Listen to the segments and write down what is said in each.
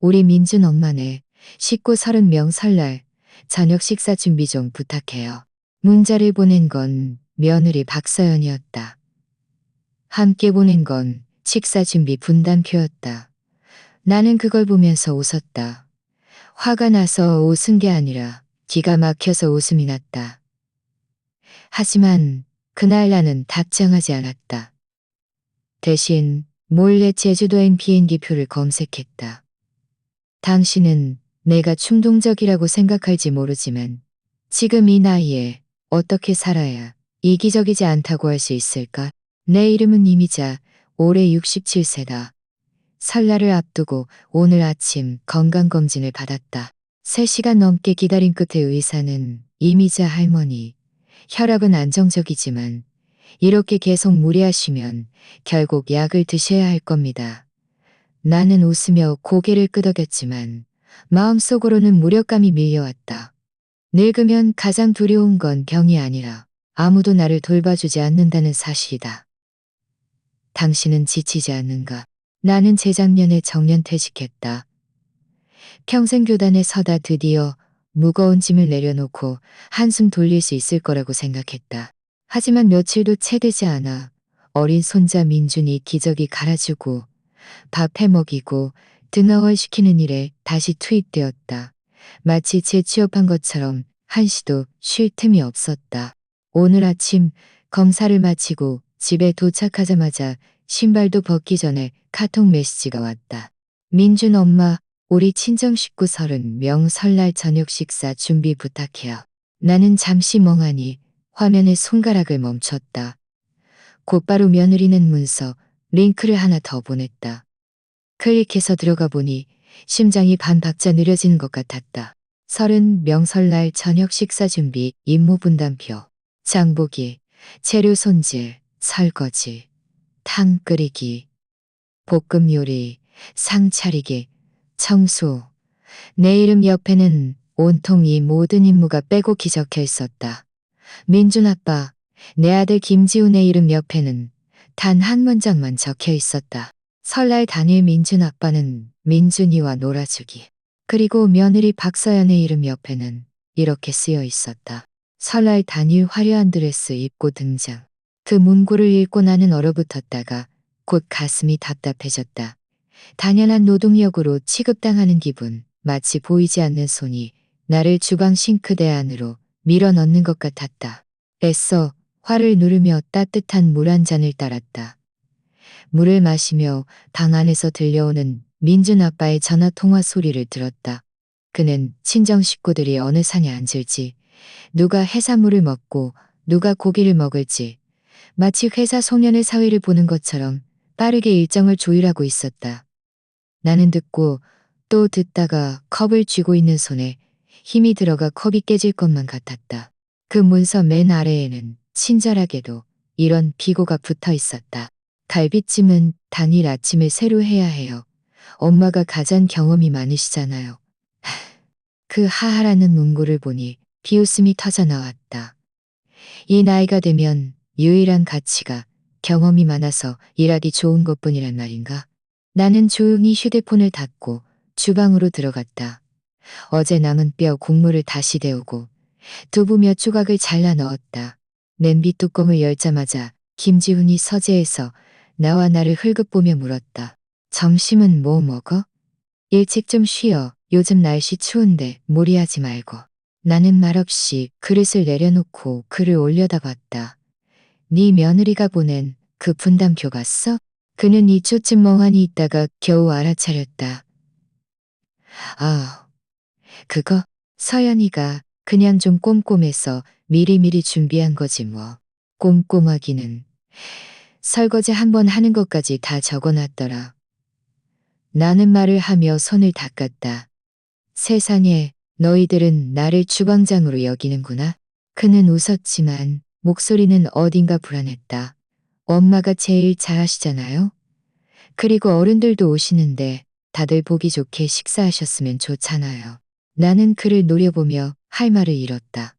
우리 민준 엄마네. 식구 30명 설날 저녁 식사 준비 좀 부탁해요. 문자를 보낸 건 며느리 박서연이었다. 함께 보낸 건 식사 준비 분담표였다. 나는 그걸 보면서 웃었다. 화가 나서 웃은 게 아니라 기가 막혀서 웃음이 났다. 하지만 그날 나는 답장하지 않았다. 대신 몰래 제주도행 비행기표를 검색했다. 당신은 내가 충동적이라고 생각할지 모르지만 지금 이 나이에 어떻게 살아야 이기적이지 않다고 할 수 있을까? 내 이름은 이미자, 올해 67세다. 설날을 앞두고 오늘 아침 건강검진을 받았다. 3시간 넘게 기다린 끝에 의사는 이미자 할머니, 혈압은 안정적이지만 이렇게 계속 무리하시면 결국 약을 드셔야 할 겁니다. 나는 웃으며 고개를 끄덕였지만 마음속으로는 무력감이 밀려왔다. 늙으면 가장 두려운 건 병이 아니라 아무도 나를 돌봐주지 않는다는 사실이다. 당신은 지치지 않는가? 나는 재작년에 정년퇴직했다. 평생 교단에 서다 드디어 무거운 짐을 내려놓고 한숨 돌릴 수 있을 거라고 생각했다. 하지만 며칠도 채 되지 않아 어린 손자 민준이 기저귀 갈아주고 밥 해먹이고 등하원시키는 일에 다시 투입되었다. 마치 재취업한 것처럼 한시도 쉴 틈이 없었다. 오늘 아침 검사를 마치고 집에 도착하자마자 신발도 벗기 전에 카톡 메시지가 왔다. 민준 엄마, 우리 친정 식구 30명 설날 저녁 식사 준비 부탁해요. 나는 잠시 멍하니 화면에 손가락을 멈췄다. 곧바로 며느리는 문서, 링크를 하나 더 보냈다. 클릭해서 들어가 보니 심장이 반박자 느려지는 것 같았다. 30명 설날 저녁 식사 준비 임무 분담표, 장보기, 재료 손질, 설거지, 탕 끓이기, 볶음 요리, 상 차리기, 청소. 내 이름 옆에는 온통 이 모든 임무가 빼곡히 적혀 있었다. 민준 아빠, 내 아들 김지훈의 이름 옆에는 단 한 문장만 적혀 있었다. 설날 당일 민준 아빠는 민준이와 놀아주기. 그리고 며느리 박서연의 이름 옆에는 이렇게 쓰여 있었다. 설날 당일 화려한 드레스 입고 등장. 그 문구를 읽고 나는 얼어붙었다가 곧 가슴이 답답해졌다. 당연한 노동력으로 취급당하는 기분, 마치 보이지 않는 손이 나를 주방 싱크대 안으로 밀어넣는 것 같았다. 애써 화를 누르며 따뜻한 물 한 잔을 따랐다. 물을 마시며 방 안에서 들려오는 민준 아빠의 전화 통화 소리를 들었다. 그는 친정 식구들이 어느 상에 앉을지, 누가 해산물을 먹고 누가 고기를 먹을지, 마치 회사 송년회 사회를 보는 것처럼 빠르게 일정을 조율하고 있었다. 나는 듣고 또 듣다가 컵을 쥐고 있는 손에 힘이 들어가 컵이 깨질 것만 같았다. 그 문서 맨 아래에는 친절하게도 이런 비고가 붙어 있었다. 갈비찜은 당일 아침에 새로 해야 해요. 엄마가 가장 경험이 많으시잖아요. 그 하하라는 문구를 보니 비웃음이 터져 나왔다. 이 나이가 되면 유일한 가치가 경험이 많아서 일하기 좋은 것뿐이란 말인가? 나는 조용히 휴대폰을 닫고 주방으로 들어갔다. 어제 남은 뼈 국물을 다시 데우고 두부 몇 조각을 잘라 넣었다. 냄비 뚜껑을 열자마자 김지훈이 서재에서 나와 나를 흘긋보며 물었다. 점심은 뭐 먹어? 일찍 좀 쉬어. 요즘 날씨 추운데 무리하지 말고. 나는 말없이 그릇을 내려놓고 글을 올려다봤다. 네 며느리가 보낸 그 분담표 갔어? 그는 2초쯤 멍하니 있다가 겨우 알아차렸다. 아, 그거 서연이가 그냥 좀 꼼꼼해서 미리미리 준비한 거지 뭐. 꼼꼼하기는. 설거지 한 번 하는 것까지 다 적어놨더라. 나는 말을 하며 손을 닦았다. 세상에 너희들은 나를 주방장으로 여기는구나. 그는 웃었지만 목소리는 어딘가 불안했다. 엄마가 제일 잘하시잖아요. 그리고 어른들도 오시는데 다들 보기 좋게 식사하셨으면 좋잖아요. 나는 그를 노려보며 할 말을 잃었다.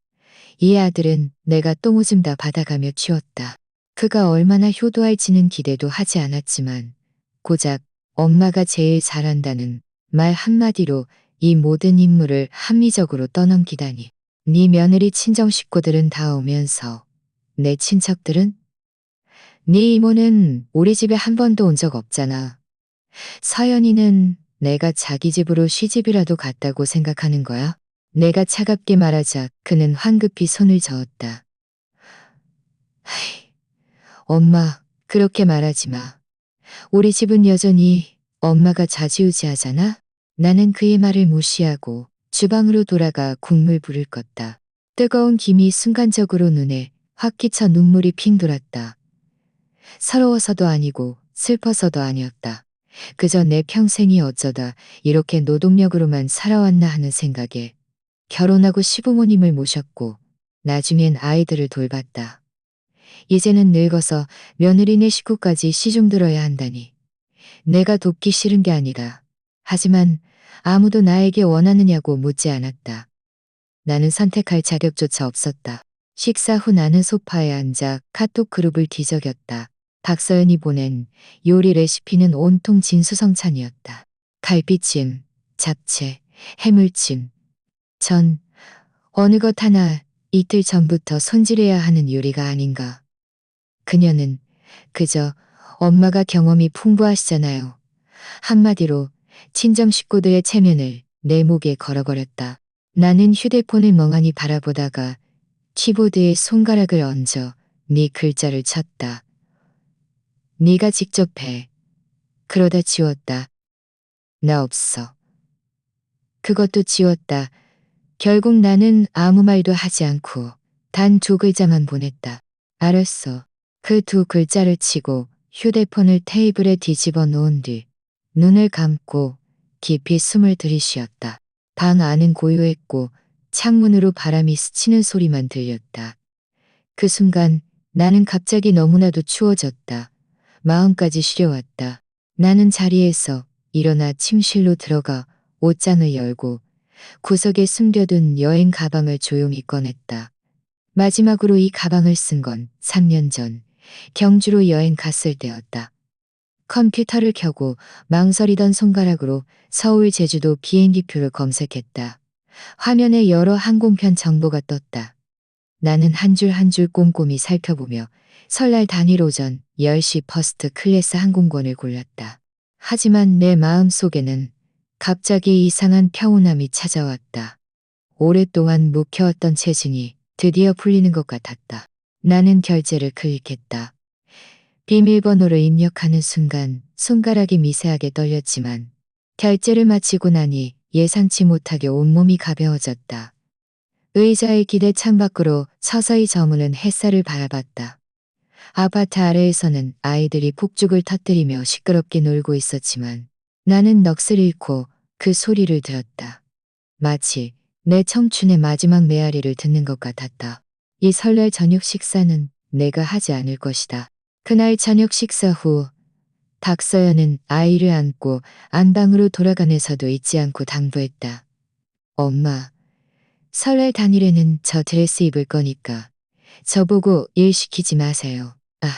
이 아들은 내가 똥오줌 다 받아가며 키웠다. 그가 얼마나 효도할지는 기대도 하지 않았지만 고작 엄마가 제일 잘한다는 말 한마디로 이 모든 임무를 합리적으로 떠넘기다니. 네 며느리 친정 식구들은 다 오면서 내 친척들은? 네 이모는 우리 집에 한 번도 온 적 없잖아. 서연이는 내가 자기 집으로 시집이라도 갔다고 생각하는 거야? 내가 차갑게 말하자 그는 황급히 손을 저었다. 하이, 엄마, 그렇게 말하지 마. 우리 집은 여전히 엄마가 좌지우지하잖아? 나는 그의 말을 무시하고 주방으로 돌아가 국물불을 껐다. 뜨거운 김이 순간적으로 눈에 확 끼쳐 눈물이 핑 돌았다. 서러워서도 아니고 슬퍼서도 아니었다. 그저 내 평생이 어쩌다 이렇게 노동력으로만 살아왔나 하는 생각에 결혼하고 시부모님을 모셨고 나중엔 아이들을 돌봤다. 이제는 늙어서 며느리네 식구까지 시중들어야 한다니. 내가 돕기 싫은 게 아니라 하지만 아무도 나에게 원하느냐고 묻지 않았다. 나는 선택할 자격조차 없었다. 식사 후 나는 소파에 앉아 카톡 그룹을 뒤적였다. 박서연이 보낸 요리 레시피는 온통 진수성찬이었다. 갈비찜, 잡채, 해물찜, 전, 어느 것 하나 이틀 전부터 손질해야 하는 요리가 아닌가. 그녀는 그저 엄마가 경험이 풍부하시잖아요. 한마디로 친정 식구들의 체면을 내 목에 걸어버렸다. 나는 휴대폰을 멍하니 바라보다가 키보드에 손가락을 얹어 네 글자를 쳤다. 네가 직접 해. 그러다 지웠다. 나 없어. 그것도 지웠다. 결국 나는 아무 말도 하지 않고 단 2글자만 보냈다. 알았어. 그 2글자를 치고 휴대폰을 테이블에 뒤집어 놓은 뒤 눈을 감고 깊이 숨을 들이쉬었다. 방 안은 고요했고 창문으로 바람이 스치는 소리만 들렸다. 그 순간 나는 갑자기 너무나도 추워졌다. 마음까지 시려왔다. 나는 자리에서 일어나 침실로 들어가 옷장을 열고 구석에 숨겨둔 여행 가방을 조용히 꺼냈다. 마지막으로 이 가방을 쓴 건 3년 전 경주로 여행 갔을 때였다. 컴퓨터를 켜고 망설이던 손가락으로 서울 제주도 비행기표를 검색했다. 화면에 여러 항공편 정보가 떴다. 나는 한 줄 한 줄 꼼꼼히 살펴보며 설날 당일 오전 10시 퍼스트 클래스 항공권을 골랐다. 하지만 내 마음 속에는 갑자기 이상한 평온함이 찾아왔다. 오랫동안 묵혀왔던 체증이 드디어 풀리는 것 같았다. 나는 결제를 클릭했다. 비밀번호를 입력하는 순간 손가락이 미세하게 떨렸지만 결제를 마치고 나니 예상치 못하게 온몸이 가벼워졌다. 의자의 기대 창밖으로 서서히 저무는 햇살을 바라봤다. 아파트 아래에서는 아이들이 폭죽을 터뜨리며 시끄럽게 놀고 있었지만 나는 넋을 잃고 그 소리를 들었다. 마치 내 청춘의 마지막 메아리를 듣는 것 같았다. 이 설날 저녁 식사는 내가 하지 않을 것이다. 그날 저녁 식사 후 박서연은 아이를 안고 안방으로 돌아가면서도 잊지 않고 당부했다. 엄마, 설날 당일에는 저 드레스 입을 거니까 저보고 일 시키지 마세요. 아,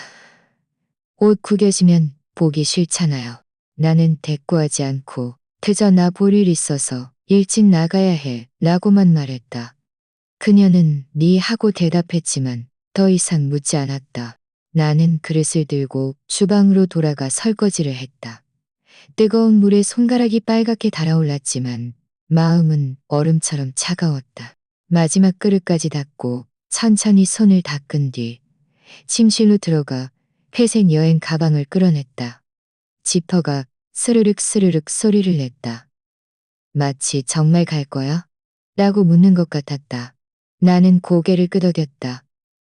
옷 구겨지면 보기 싫잖아요. 나는 대꾸하지 않고 그저 나 볼 일 있어서 일찍 나가야 해 라고만 말했다. 그녀는 네 하고 대답했지만 더 이상 묻지 않았다. 나는 그릇을 들고 주방으로 돌아가 설거지를 했다. 뜨거운 물에 손가락이 빨갛게 달아올랐지만 마음은 얼음처럼 차가웠다. 마지막 그릇까지 닦고 천천히 손을 닦은 뒤 침실로 들어가 회색 여행 가방을 끌어냈다. 지퍼가 스르륵 스르륵 소리를 냈다. 마치 정말 갈 거야? 라고 묻는 것 같았다. 나는 고개를 끄덕였다.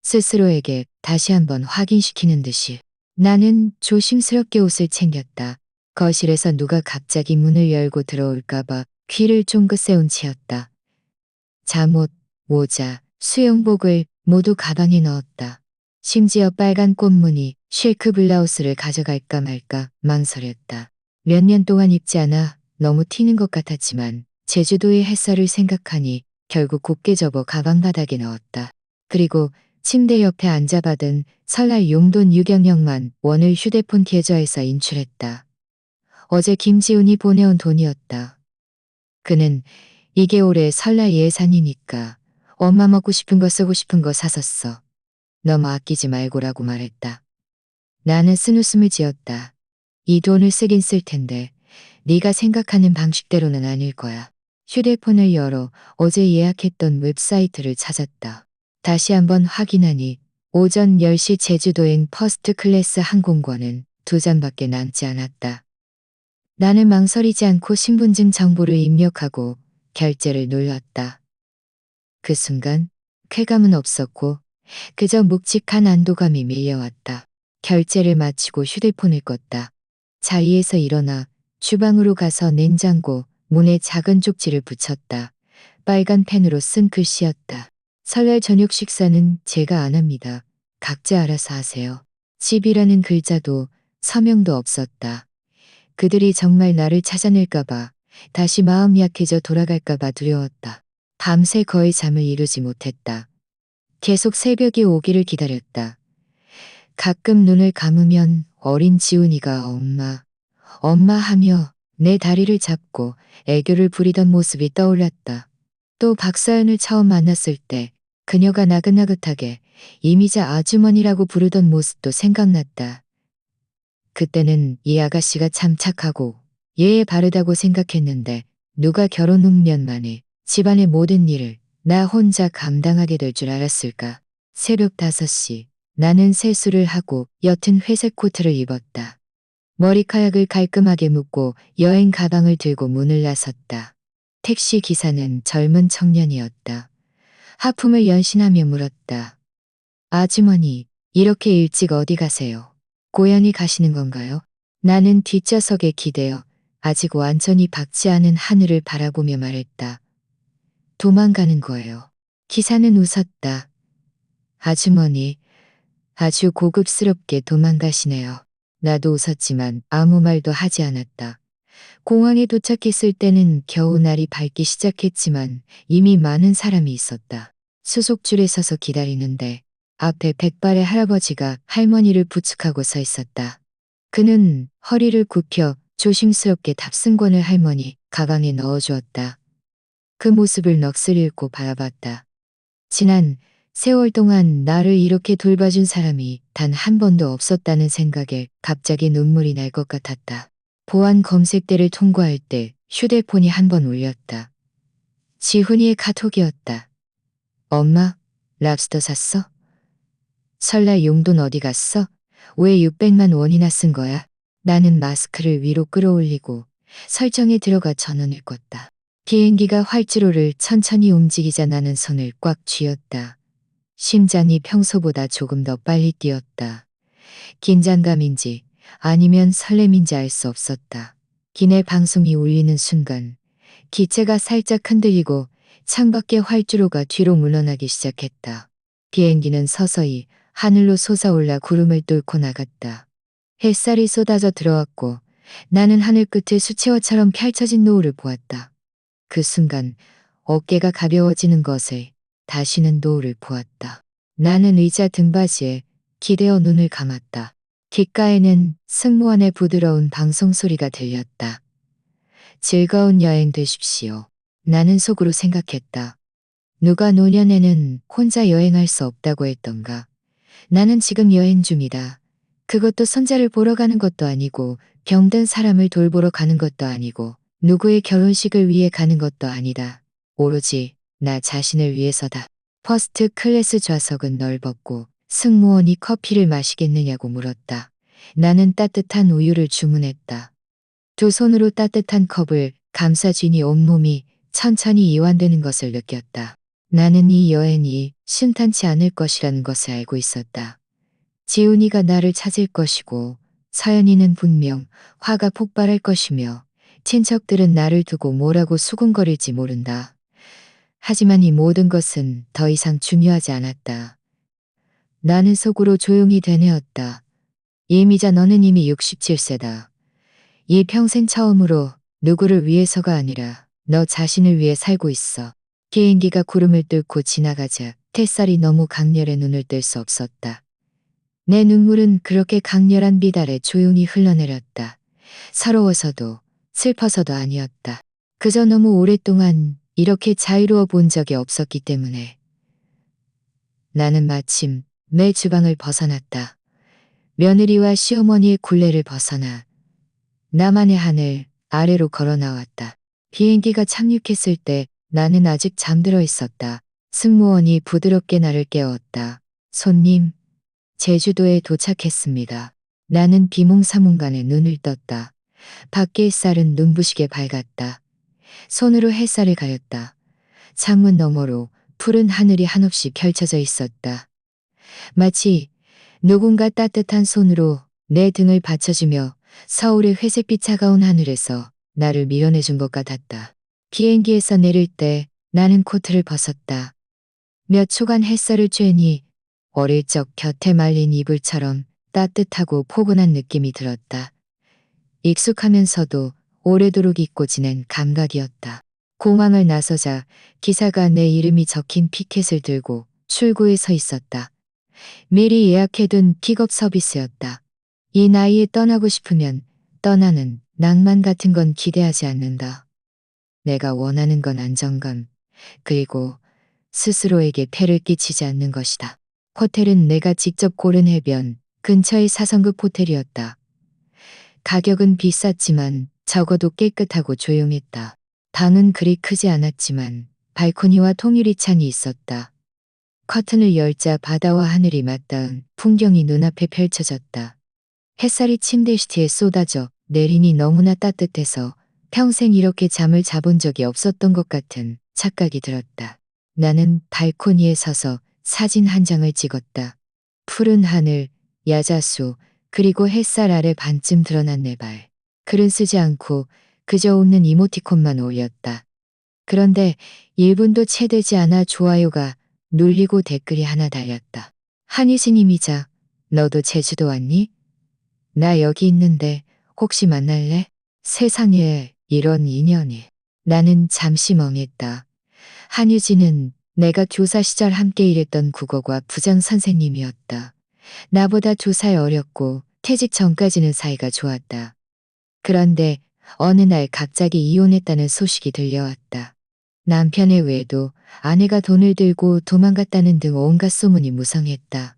스스로에게 다시 한번 확인시키는 듯이. 나는 조심스럽게 옷을 챙겼다. 거실에서 누가 갑자기 문을 열고 들어올까봐 귀를 쫑긋 세운 채였다. 잠옷, 모자, 수영복을 모두 가방에 넣었다. 심지어 빨간 꽃무늬 쉐이크 블라우스를 가져갈까 말까 망설였다. 몇 년 동안 입지 않아 너무 튀는 것 같았지만 제주도의 햇살을 생각하니 결국 곱게 접어 가방 바닥에 넣었다. 그리고 침대 옆에 앉아받은 설날 용돈 유경영만 원을 휴대폰 계좌에서 인출했다. 어제 김지훈이 보내온 돈이었다. 그는 이게 올해 설날 예산이니까 엄마 먹고 싶은 거 쓰고 싶은 거 사섰어. 너무 아끼지 말고라고 말했다. 나는 쓴웃음을 지었다. 이 돈을 쓰긴 쓸 텐데 네가 생각하는 방식대로는 아닐 거야. 휴대폰을 열어 어제 예약했던 웹사이트를 찾았다. 다시 한번 확인하니 오전 10시 제주도행 퍼스트 클래스 항공권은 2장밖에 남지 않았다. 나는 망설이지 않고 신분증 정보를 입력하고 결제를 눌렀다. 그 순간 쾌감은 없었고 그저 묵직한 안도감이 밀려왔다. 결제를 마치고 휴대폰을 껐다. 자리에서 일어나 주방으로 가서 냉장고 문에 작은 쪽지를 붙였다. 빨간 펜으로 쓴 글씨였다. 설날 저녁 식사는 제가 안 합니다. 각자 알아서 하세요. 집이라는 글자도 서명도 없었다. 그들이 정말 나를 찾아낼까봐 다시 마음 약해져 돌아갈까봐 두려웠다. 밤새 거의 잠을 이루지 못했다. 계속 새벽이 오기를 기다렸다. 가끔 눈을 감으면 어린 지훈이가 엄마, 엄마 하며 내 다리를 잡고 애교를 부리던 모습이 떠올랐다. 또 박서연을 처음 만났을 때 그녀가 나긋나긋하게 이미자 아주머니라고 부르던 모습도 생각났다. 그때는 이 아가씨가 참 착하고 예의 바르다고 생각했는데 누가 결혼 후 몇 만에 집안의 모든 일을 나 혼자 감당하게 될 줄 알았을까. 새벽 5시 나는 세수를 하고 옅은 회색 코트를 입었다. 머리카락을 깔끔하게 묶고 여행 가방을 들고 문을 나섰다. 택시 기사는 젊은 청년이었다. 하품을 연신하며 물었다. 아주머니, 이렇게 일찍 어디 가세요? 고향에 가시는 건가요? 나는 뒷좌석에 기대어 아직 완전히 밝지 않은 하늘을 바라보며 말했다. 도망가는 거예요. 기사는 웃었다. 아주머니, 아주 고급스럽게 도망가시네요. 나도 웃었지만 아무 말도 하지 않았다. 공항에 도착했을 때는 겨우 날이 밝기 시작했지만 이미 많은 사람이 있었다. 수속줄에 서서 기다리는데 앞에 백발의 할아버지가 할머니를 부축하고 서 있었다. 그는 허리를 굽혀 조심스럽게 탑승권을 할머니 가방에 넣어주었다. 그 모습을 넋을 잃고 바라봤다. 지난 세월 동안 나를 이렇게 돌봐준 사람이 단 한 번도 없었다는 생각에 갑자기 눈물이 날 것 같았다. 보안 검색대를 통과할 때 휴대폰이 한 번 울렸다. 지훈이의 카톡이었다. 엄마, 랍스터 샀어? 설날 용돈 어디 갔어? 왜 600만 원이나 쓴 거야? 나는 마스크를 위로 끌어올리고 설정에 들어가 전원을 껐다. 비행기가 활주로를 천천히 움직이자 나는 손을 꽉 쥐었다. 심장이 평소보다 조금 더 빨리 뛰었다. 긴장감인지 아니면 설렘인지 알 수 없었다. 기내 방송이 울리는 순간 기체가 살짝 흔들리고 창밖의 활주로가 뒤로 물러나기 시작했다. 비행기는 서서히 하늘로 솟아올라 구름을 뚫고 나갔다. 햇살이 쏟아져 들어왔고 나는 하늘 끝에 수채화처럼 펼쳐진 노을을 보았다. 그 순간 어깨가 가벼워지는 것을 다시는 노을을 보았다. 나는 의자 등받이에 기대어 눈을 감았다. 귓가에는 승무원의 부드러운 방송 소리가 들렸다. 즐거운 여행 되십시오. 나는 속으로 생각했다. 누가 노년에는 혼자 여행할 수 없다고 했던가. 나는 지금 여행 중이다. 그것도 손자를 보러 가는 것도 아니고 병든 사람을 돌보러 가는 것도 아니고 누구의 결혼식을 위해 가는 것도 아니다. 오로지 나 자신을 위해서다. 퍼스트 클래스 좌석은 넓었고 승무원이 커피를 마시겠느냐고 물었다. 나는 따뜻한 우유를 주문했다. 두 손으로 따뜻한 컵을 감싸쥐니 온몸이 천천히 이완되는 것을 느꼈다. 나는 이 여행이 순탄치 않을 것이라는 것을 알고 있었다. 지훈이가 나를 찾을 것이고 서연이는 분명 화가 폭발할 것이며 친척들은 나를 두고 뭐라고 수군거릴지 모른다. 하지만 이 모든 것은 더 이상 중요하지 않았다. 나는 속으로 조용히 되뇌었다. 이미자 너는 이미 67세다. 이 평생 처음으로 누구를 위해서가 아니라 너 자신을 위해 살고 있어. 비행기가 구름을 뚫고 지나가자 햇살이 너무 강렬해 눈을 뗄 수 없었다. 내 눈물은 그렇게 강렬한 비달에 조용히 흘러내렸다. 서러워서도 슬퍼서도 아니었다. 그저 너무 오랫동안 이렇게 자유로워 본 적이 없었기 때문에. 나는 마침 내 주방을 벗어났다. 며느리와 시어머니의 굴레를 벗어나 나만의 하늘 아래로 걸어 나왔다. 비행기가 착륙했을 때 나는 아직 잠들어 있었다. 승무원이 부드럽게 나를 깨웠다. 손님, 제주도에 도착했습니다. 나는 비몽사몽간에 눈을 떴다. 밖의 햇살은 눈부시게 밝았다. 손으로 햇살을 가렸다. 창문 너머로 푸른 하늘이 한없이 펼쳐져 있었다. 마치 누군가 따뜻한 손으로 내 등을 받쳐주며 서울의 회색빛 차가운 하늘에서 나를 밀어내준 것 같았다. 비행기에서 내릴 때 나는 코트를 벗었다. 몇 초간 햇살을 쬐니 어릴 적 곁에 말린 이불처럼 따뜻하고 포근한 느낌이 들었다. 익숙하면서도 오래도록 잊고 지낸 감각이었다. 공항을 나서자 기사가 내 이름이 적힌 피켓을 들고 출구에 서 있었다. 미리 예약해둔 픽업 서비스였다. 이 나이에 떠나고 싶으면 떠나는 낭만 같은 건 기대하지 않는다. 내가 원하는 건 안정감, 그리고 스스로에게 폐를 끼치지 않는 것이다. 호텔은 내가 직접 고른 해변 근처의 4성급 호텔이었다. 가격은 비쌌지만 적어도 깨끗하고 조용했다. 방은 그리 크지 않았지만 발코니와 통유리창이 있었다. 커튼을 열자 바다와 하늘이 맞닿은 풍경이 눈앞에 펼쳐졌다. 햇살이 침대 시트에 쏟아져 내리니 너무나 따뜻해서 평생 이렇게 잠을 자본 적이 없었던 것 같은 착각이 들었다. 나는 발코니에 서서 사진 한 장을 찍었다. 푸른 하늘, 야자수, 그리고 햇살 아래 반쯤 드러난 내 발. 글은 쓰지 않고 그저 웃는 이모티콘만 올렸다. 그런데 1분도 채 되지 않아 좋아요가 눌리고 댓글이 하나 달렸다. 한희진님이자 너도 제주도 왔니? 나 여기 있는데 혹시 만날래? 세상에 이런 인연이. 나는 잠시 멍했다. 한유진은 내가 교사 시절 함께 일했던 국어과 부장 선생님이었다. 나보다 2살 어렸고 퇴직 전까지는 사이가 좋았다. 그런데 어느 날 갑자기 이혼했다는 소식이 들려왔다. 남편의 외에도 아내가 돈을 들고 도망갔다는 등 온갖 소문이 무성했다.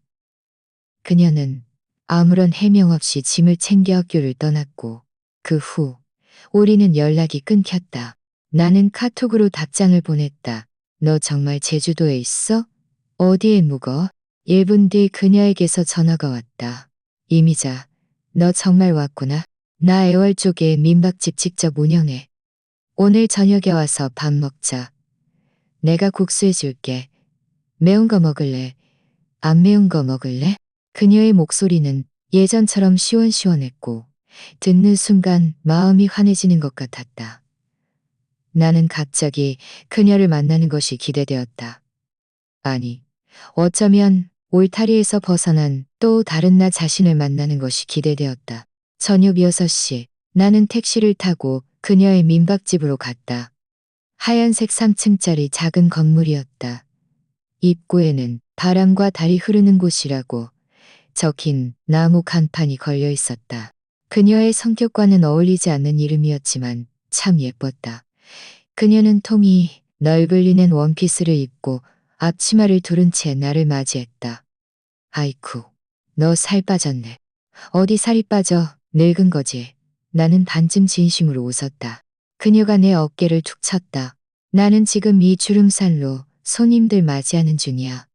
그녀는 아무런 해명 없이 짐을 챙겨 학교를 떠났고 그 후 우리는 연락이 끊겼다. 나는 카톡으로 답장을 보냈다. 너 정말 제주도에 있어? 어디에 묵어? 1분 뒤 그녀에게서 전화가 왔다. 이미자, 너 정말 왔구나. 나 애월 쪽에 민박집 직접 운영해. 오늘 저녁에 와서 밥 먹자. 내가 국수 해줄게. 매운 거 먹을래? 안 매운 거 먹을래? 그녀의 목소리는 예전처럼 시원시원했고 듣는 순간 마음이 환해지는 것 같았다. 나는 갑자기 그녀를 만나는 것이 기대되었다. 아니, 어쩌면 울타리에서 벗어난 또 다른 나 자신을 만나는 것이 기대되었다. 저녁 6시 나는 택시를 타고 그녀의 민박집으로 갔다. 하얀색 3층짜리 작은 건물이었다. 입구에는 바람과 달이 흐르는 곳이라고 적힌 나무 간판이 걸려 있었다. 그녀의 성격과는 어울리지 않는 이름이었지만 참 예뻤다. 그녀는 통이 널브러진 원피스를 입고 앞치마를 두른 채 나를 맞이했다. 아이쿠, 너 살 빠졌네. 어디 살이 빠져, 늙은 거지. 나는 반쯤 진심으로 웃었다. 그녀가 내 어깨를 툭 쳤다. 나는 지금 이 주름살로 손님들 맞이하는 중이야.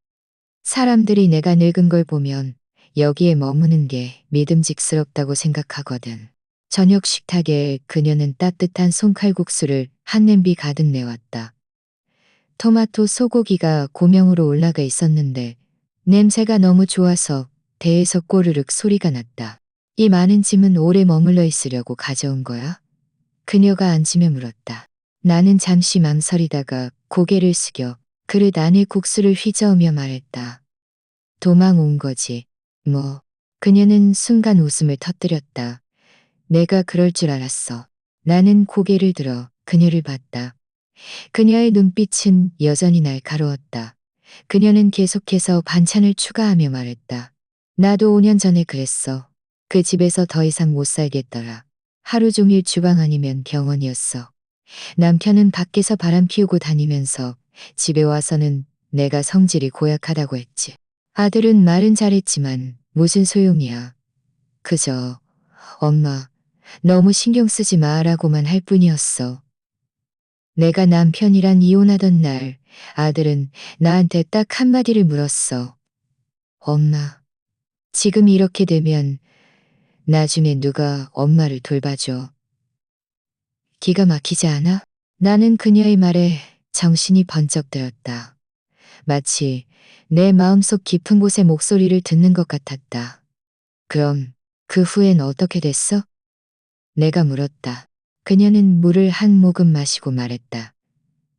사람들이 내가 늙은 걸 보면 여기에 머무는 게 믿음직스럽다고 생각하거든. 저녁 식탁에 그녀는 따뜻한 손칼국수를 한 냄비 가득 내왔다. 토마토 소고기가 고명으로 올라가 있었는데 냄새가 너무 좋아서 대에서 꼬르륵 소리가 났다. 이 많은 짐은 오래 머물러 있으려고 가져온 거야? 그녀가 앉으며 물었다. 나는 잠시 망설이다가 고개를 숙여 그릇 안에 국수를 휘저으며 말했다. 도망 온 거지. 뭐. 그녀는 순간 웃음을 터뜨렸다. 내가 그럴 줄 알았어. 나는 고개를 들어 그녀를 봤다. 그녀의 눈빛은 여전히 날카로웠다. 그녀는 계속해서 반찬을 추가하며 말했다. 나도 5년 전에 그랬어. 그 집에서 더 이상 못 살겠더라. 하루 종일 주방 아니면 병원이었어. 남편은 밖에서 바람 피우고 다니면서 집에 와서는 내가 성질이 고약하다고 했지. 아들은 말은 잘했지만 무슨 소용이야. 그저 엄마 너무 신경 쓰지 마라고만 할 뿐이었어. 내가 남편이랑 이혼하던 날 아들은 나한테 딱 한마디를 물었어. 엄마, 지금 이렇게 되면 나중에 누가 엄마를 돌봐줘. 기가 막히지 않아? 나는 그녀의 말에 정신이 번쩍 들었다. 마치 내 마음속 깊은 곳의 목소리를 듣는 것 같았다. 그럼 그 후엔 어떻게 됐어? 내가 물었다. 그녀는 물을 한 모금 마시고 말했다.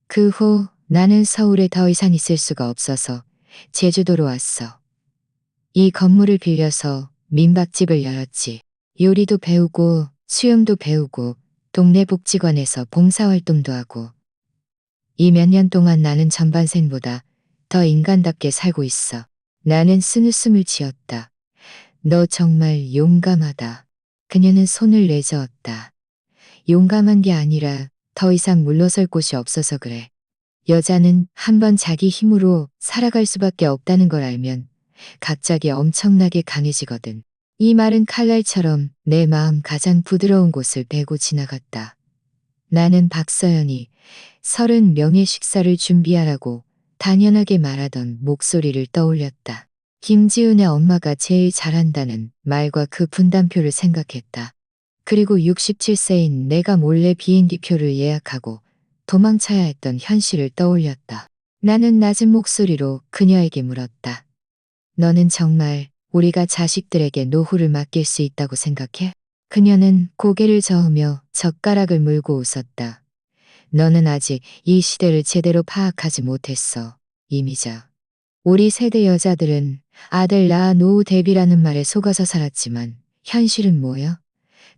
그 후 나는 서울에 더 이상 있을 수가 없어서 제주도로 왔어. 이 건물을 빌려서 민박집을 열었지. 요리도 배우고 수영도 배우고 동네 복지관에서 봉사활동도 하고 이 몇 년 동안 나는 전반생보다 더 인간답게 살고 있어. 나는 쓴웃음을 지었다. 너 정말 용감하다. 그녀는 손을 내저었다. 용감한 게 아니라 더 이상 물러설 곳이 없어서 그래. 여자는 한번 자기 힘으로 살아갈 수밖에 없다는 걸 알면 갑자기 엄청나게 강해지거든. 이 말은 칼날처럼 내 마음 가장 부드러운 곳을 베고 지나갔다. 나는 박서연이 30명의 식사를 준비하라고 당연하게 말하던 목소리를 떠올렸다. 김지은의 엄마가 제일 잘한다는 말과 그 분담표를 생각했다. 그리고 67세인 내가 몰래 비행기표를 예약하고 도망쳐야 했던 현실을 떠올렸다. 나는 낮은 목소리로 그녀에게 물었다. 너는 정말 우리가 자식들에게 노후를 맡길 수 있다고 생각해? 그녀는 고개를 저으며 젓가락을 물고 웃었다. 너는 아직 이 시대를 제대로 파악하지 못했어, 이미자. 우리 세대 여자들은 아들 낳아 노후 대비라는 말에 속아서 살았지만 현실은 뭐야?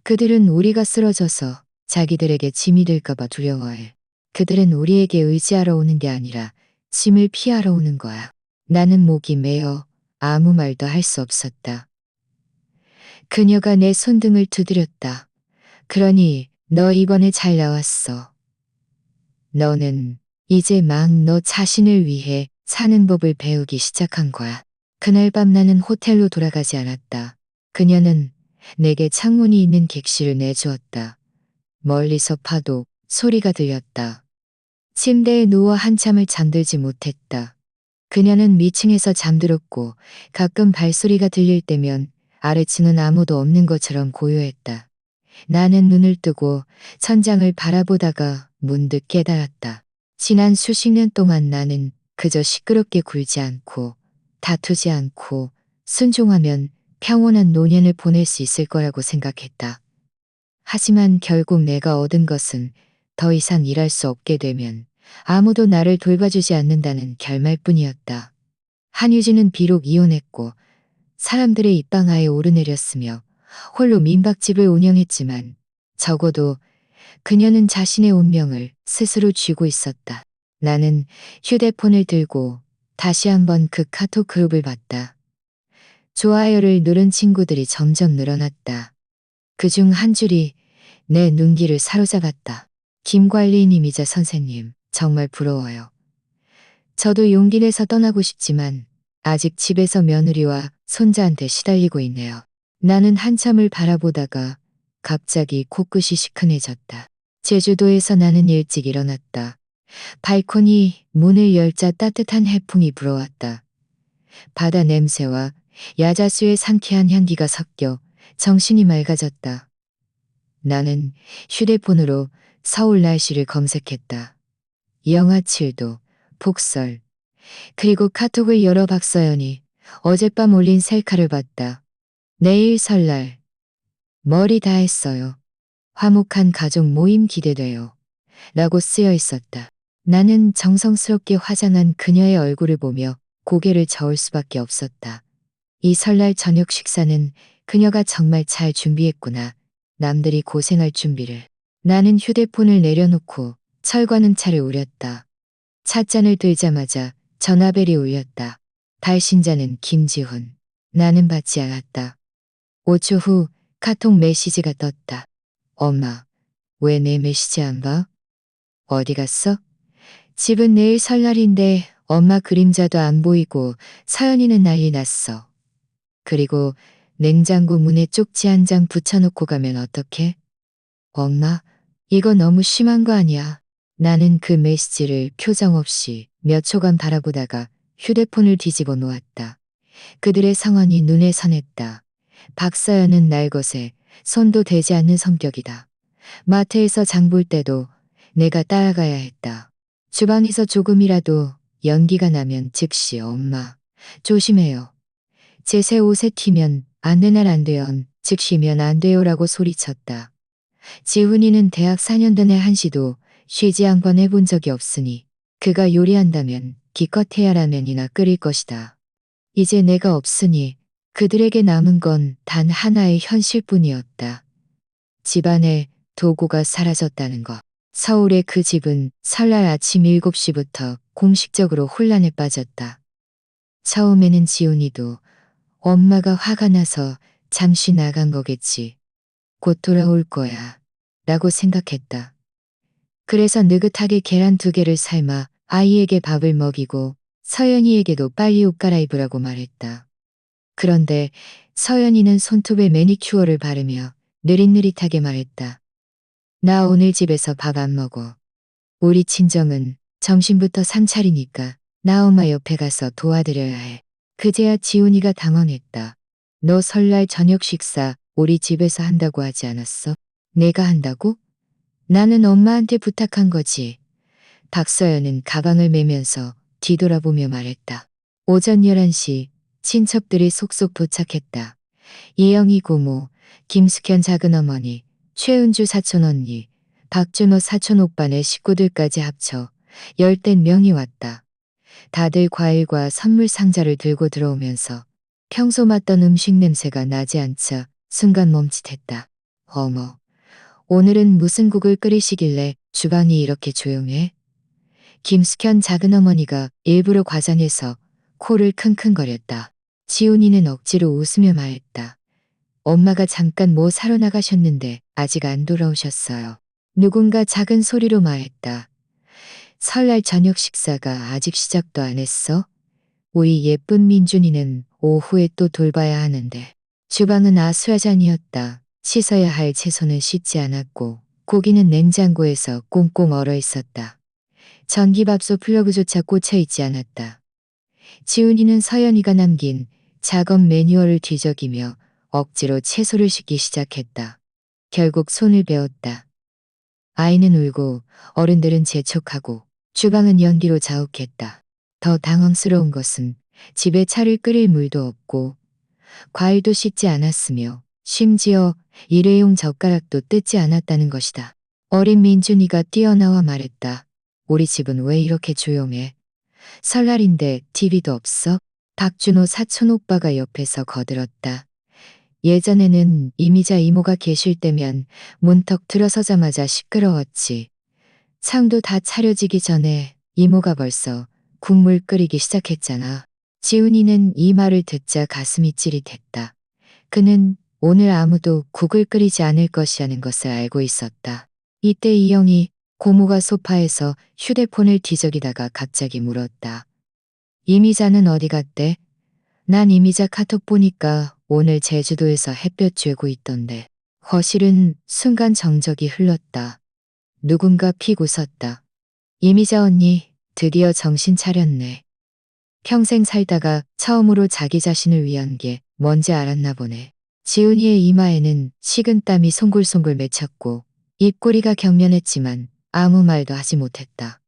그들은 우리가 쓰러져서 자기들에게 짐이 될까봐 두려워해. 그들은 우리에게 의지하러 오는 게 아니라 짐을 피하러 오는 거야. 나는 목이 메어 아무 말도 할 수 없었다. 그녀가 내 손등을 두드렸다. 그러니 너 이번에 잘 나왔어. 너는 이제 막 너 자신을 위해 사는 법을 배우기 시작한 거야. 그날 밤 나는 호텔로 돌아가지 않았다. 그녀는 내게 창문이 있는 객실을 내주었다. 멀리서 파도 소리가 들렸다. 침대에 누워 한참을 잠들지 못했다. 그녀는 위층에서 잠들었고 가끔 발소리가 들릴 때면 아래층은 아무도 없는 것처럼 고요했다. 나는 눈을 뜨고 천장을 바라보다가 문득 깨달았다. 지난 수십 년 동안 나는 그저 시끄럽게 굴지 않고 다투지 않고 순종하면 평온한 노년을 보낼 수 있을 거라고 생각했다. 하지만 결국 내가 얻은 것은 더 이상 일할 수 없게 되면 아무도 나를 돌봐주지 않는다는 결말뿐이었다. 한유진은 비록 이혼했고 사람들의 입방아에 오르내렸으며 홀로 민박집을 운영했지만 적어도 그녀는 자신의 운명을 스스로 쥐고 있었다. 나는 휴대폰을 들고 다시 한번 그 카톡 그룹을 봤다. 좋아요를 누른 친구들이 점점 늘어났다. 그중 한 줄이 내 눈길을 사로잡았다. 김관리님이자 선생님, 정말 부러워요. 저도 용기 내서 떠나고 싶지만 아직 집에서 며느리와 손자한테 시달리고 있네요. 나는 한참을 바라보다가 갑자기 코끝이 시큰해졌다. 제주도에서 나는 일찍 일어났다. 발코니 문을 열자 따뜻한 해풍이 불어왔다. 바다 냄새와 야자수의 상쾌한 향기가 섞여 정신이 맑아졌다. 나는 휴대폰으로 서울 날씨를 검색했다. 영하 7도, 폭설. 그리고 카톡을 열어 박서연이 어젯밤 올린 셀카를 봤다. 내일 설날. 머리 다 했어요. 화목한 가족 모임 기대돼요. 라고 쓰여 있었다. 나는 정성스럽게 화장한 그녀의 얼굴을 보며 고개를 저을 수밖에 없었다. 이 설날 저녁 식사는 그녀가 정말 잘 준비했구나. 남들이 고생할 준비를. 나는 휴대폰을 내려놓고 철과는 차를 우렸다. 찻잔을 들자마자 전화벨이 울렸다. 발신자는 김지훈. 나는 받지 않았다. 5초 후 카톡 메시지가 떴다. 엄마, 왜 내 메시지 안 봐? 어디 갔어? 집은 내일 설날인데 엄마 그림자도 안 보이고 서연이는 난리 났어. 그리고 냉장고 문에 쪽지 한 장 붙여놓고 가면 어떡해? 엄마, 이거 너무 심한 거 아니야? 나는 그 메시지를 표정 없이 몇 초간 바라보다가 휴대폰을 뒤집어 놓았다. 그들의 상황이 눈에 선했다. 박서연은 날것에 손도 대지 않는 성격이다. 마트에서 장볼 때도 내가 따라가야 했다. 주방에서 조금이라도 연기가 나면 즉시 엄마, 조심해요. 제 새 옷에 튀면 안 되날 안 돼요. 즉시면 안 돼요라고 소리쳤다. 지훈이는 대학 4년 내 한시도 쉬지 한 번 해본 적이 없으니 그가 요리한다면 기껏해야 라면이나 끓일 것이다. 이제 내가 없으니 그들에게 남은 건 단 하나의 현실뿐이었다. 집안에 도구가 사라졌다는 것. 서울의 그 집은 설날 아침 7시부터 공식적으로 혼란에 빠졌다. 처음에는 지훈이도 엄마가 화가 나서 잠시 나간 거겠지. 곧 돌아올 거야. 라고 생각했다. 그래서 느긋하게 계란 2개를 삶아 아이에게 밥을 먹이고 서연이에게도 빨리 옷 갈아입으라고 말했다. 그런데 서연이는 손톱에 매니큐어를 바르며 느릿느릿하게 말했다. 나 오늘 집에서 밥 안 먹어. 우리 친정은 점심부터 삼차리니까 나 엄마 옆에 가서 도와드려야 해. 그제야 지훈이가 당황했다. 너 설날 저녁 식사 우리 집에서 한다고 하지 않았어? 내가 한다고? 나는 엄마한테 부탁한 거지. 박서연은 가방을 메면서 뒤돌아보며 말했다. 오전 11시 친척들이 속속 도착했다. 이영희 고모, 김숙현 작은어머니, 최은주 사촌언니, 박준호 사촌오빠네 식구들까지 합쳐 10대 명이 왔다. 다들 과일과 선물 상자를 들고 들어오면서 평소 맡던 음식 냄새가 나지 않자 순간 멈칫했다. 어머, 오늘은 무슨 국을 끓이시길래 주방이 이렇게 조용해? 김숙현 작은어머니가 일부러 과장해서 코를 킁킁거렸다. 지훈이는 억지로 웃으며 말했다. 엄마가 잠깐 뭐 사러 나가셨는데 아직 안 돌아오셨어요. 누군가 작은 소리로 말했다. 설날 저녁 식사가 아직 시작도 안 했어? 우리 예쁜 민준이는 오후에 또 돌봐야 하는데. 주방은 아수라장이었다. 씻어야 할 채소는 씻지 않았고 고기는 냉장고에서 꽁꽁 얼어 있었다. 전기밥솥 플러그조차 꽂혀 있지 않았다. 지훈이는 서연이가 남긴 작업 매뉴얼을 뒤적이며 억지로 채소를 씻기 시작했다. 결국 손을 베었다. 아이는 울고 어른들은 재촉하고 주방은 연기로 자욱했다. 더 당황스러운 것은 집에 차를 끓일 물도 없고 과일도 씻지 않았으며 심지어 일회용 젓가락도 뜯지 않았다는 것이다. 어린 민준이가 뛰어나와 말했다. 우리 집은 왜 이렇게 조용해? 설날인데 TV도 없어? 박준호 사촌오빠가 옆에서 거들었다. 예전에는 이미자 이모가 계실 때면 문턱 들어서자마자 시끄러웠지. 창도 다 차려지기 전에 이모가 벌써 국물 끓이기 시작했잖아. 지훈이는 이 말을 듣자 가슴이 찌릿했다. 그는 오늘 아무도 국을 끓이지 않을 것이라는 것을 알고 있었다. 이때 이영이 고모가 소파에서 휴대폰을 뒤적이다가 갑자기 물었다. 이미자는 어디 갔대? 난 이미자 카톡 보니까 오늘 제주도에서 햇볕 쬐고 있던데. 거실은 순간 정적이 흘렀다. 누군가 픽 웃었다. 이미자 언니, 드디어 정신 차렸네. 평생 살다가 처음으로 자기 자신을 위한 게 뭔지 알았나 보네. 지훈이의 이마에는 식은땀이 송글송글 맺혔고 입꼬리가 경련했지만 아무 말도 하지 못했다.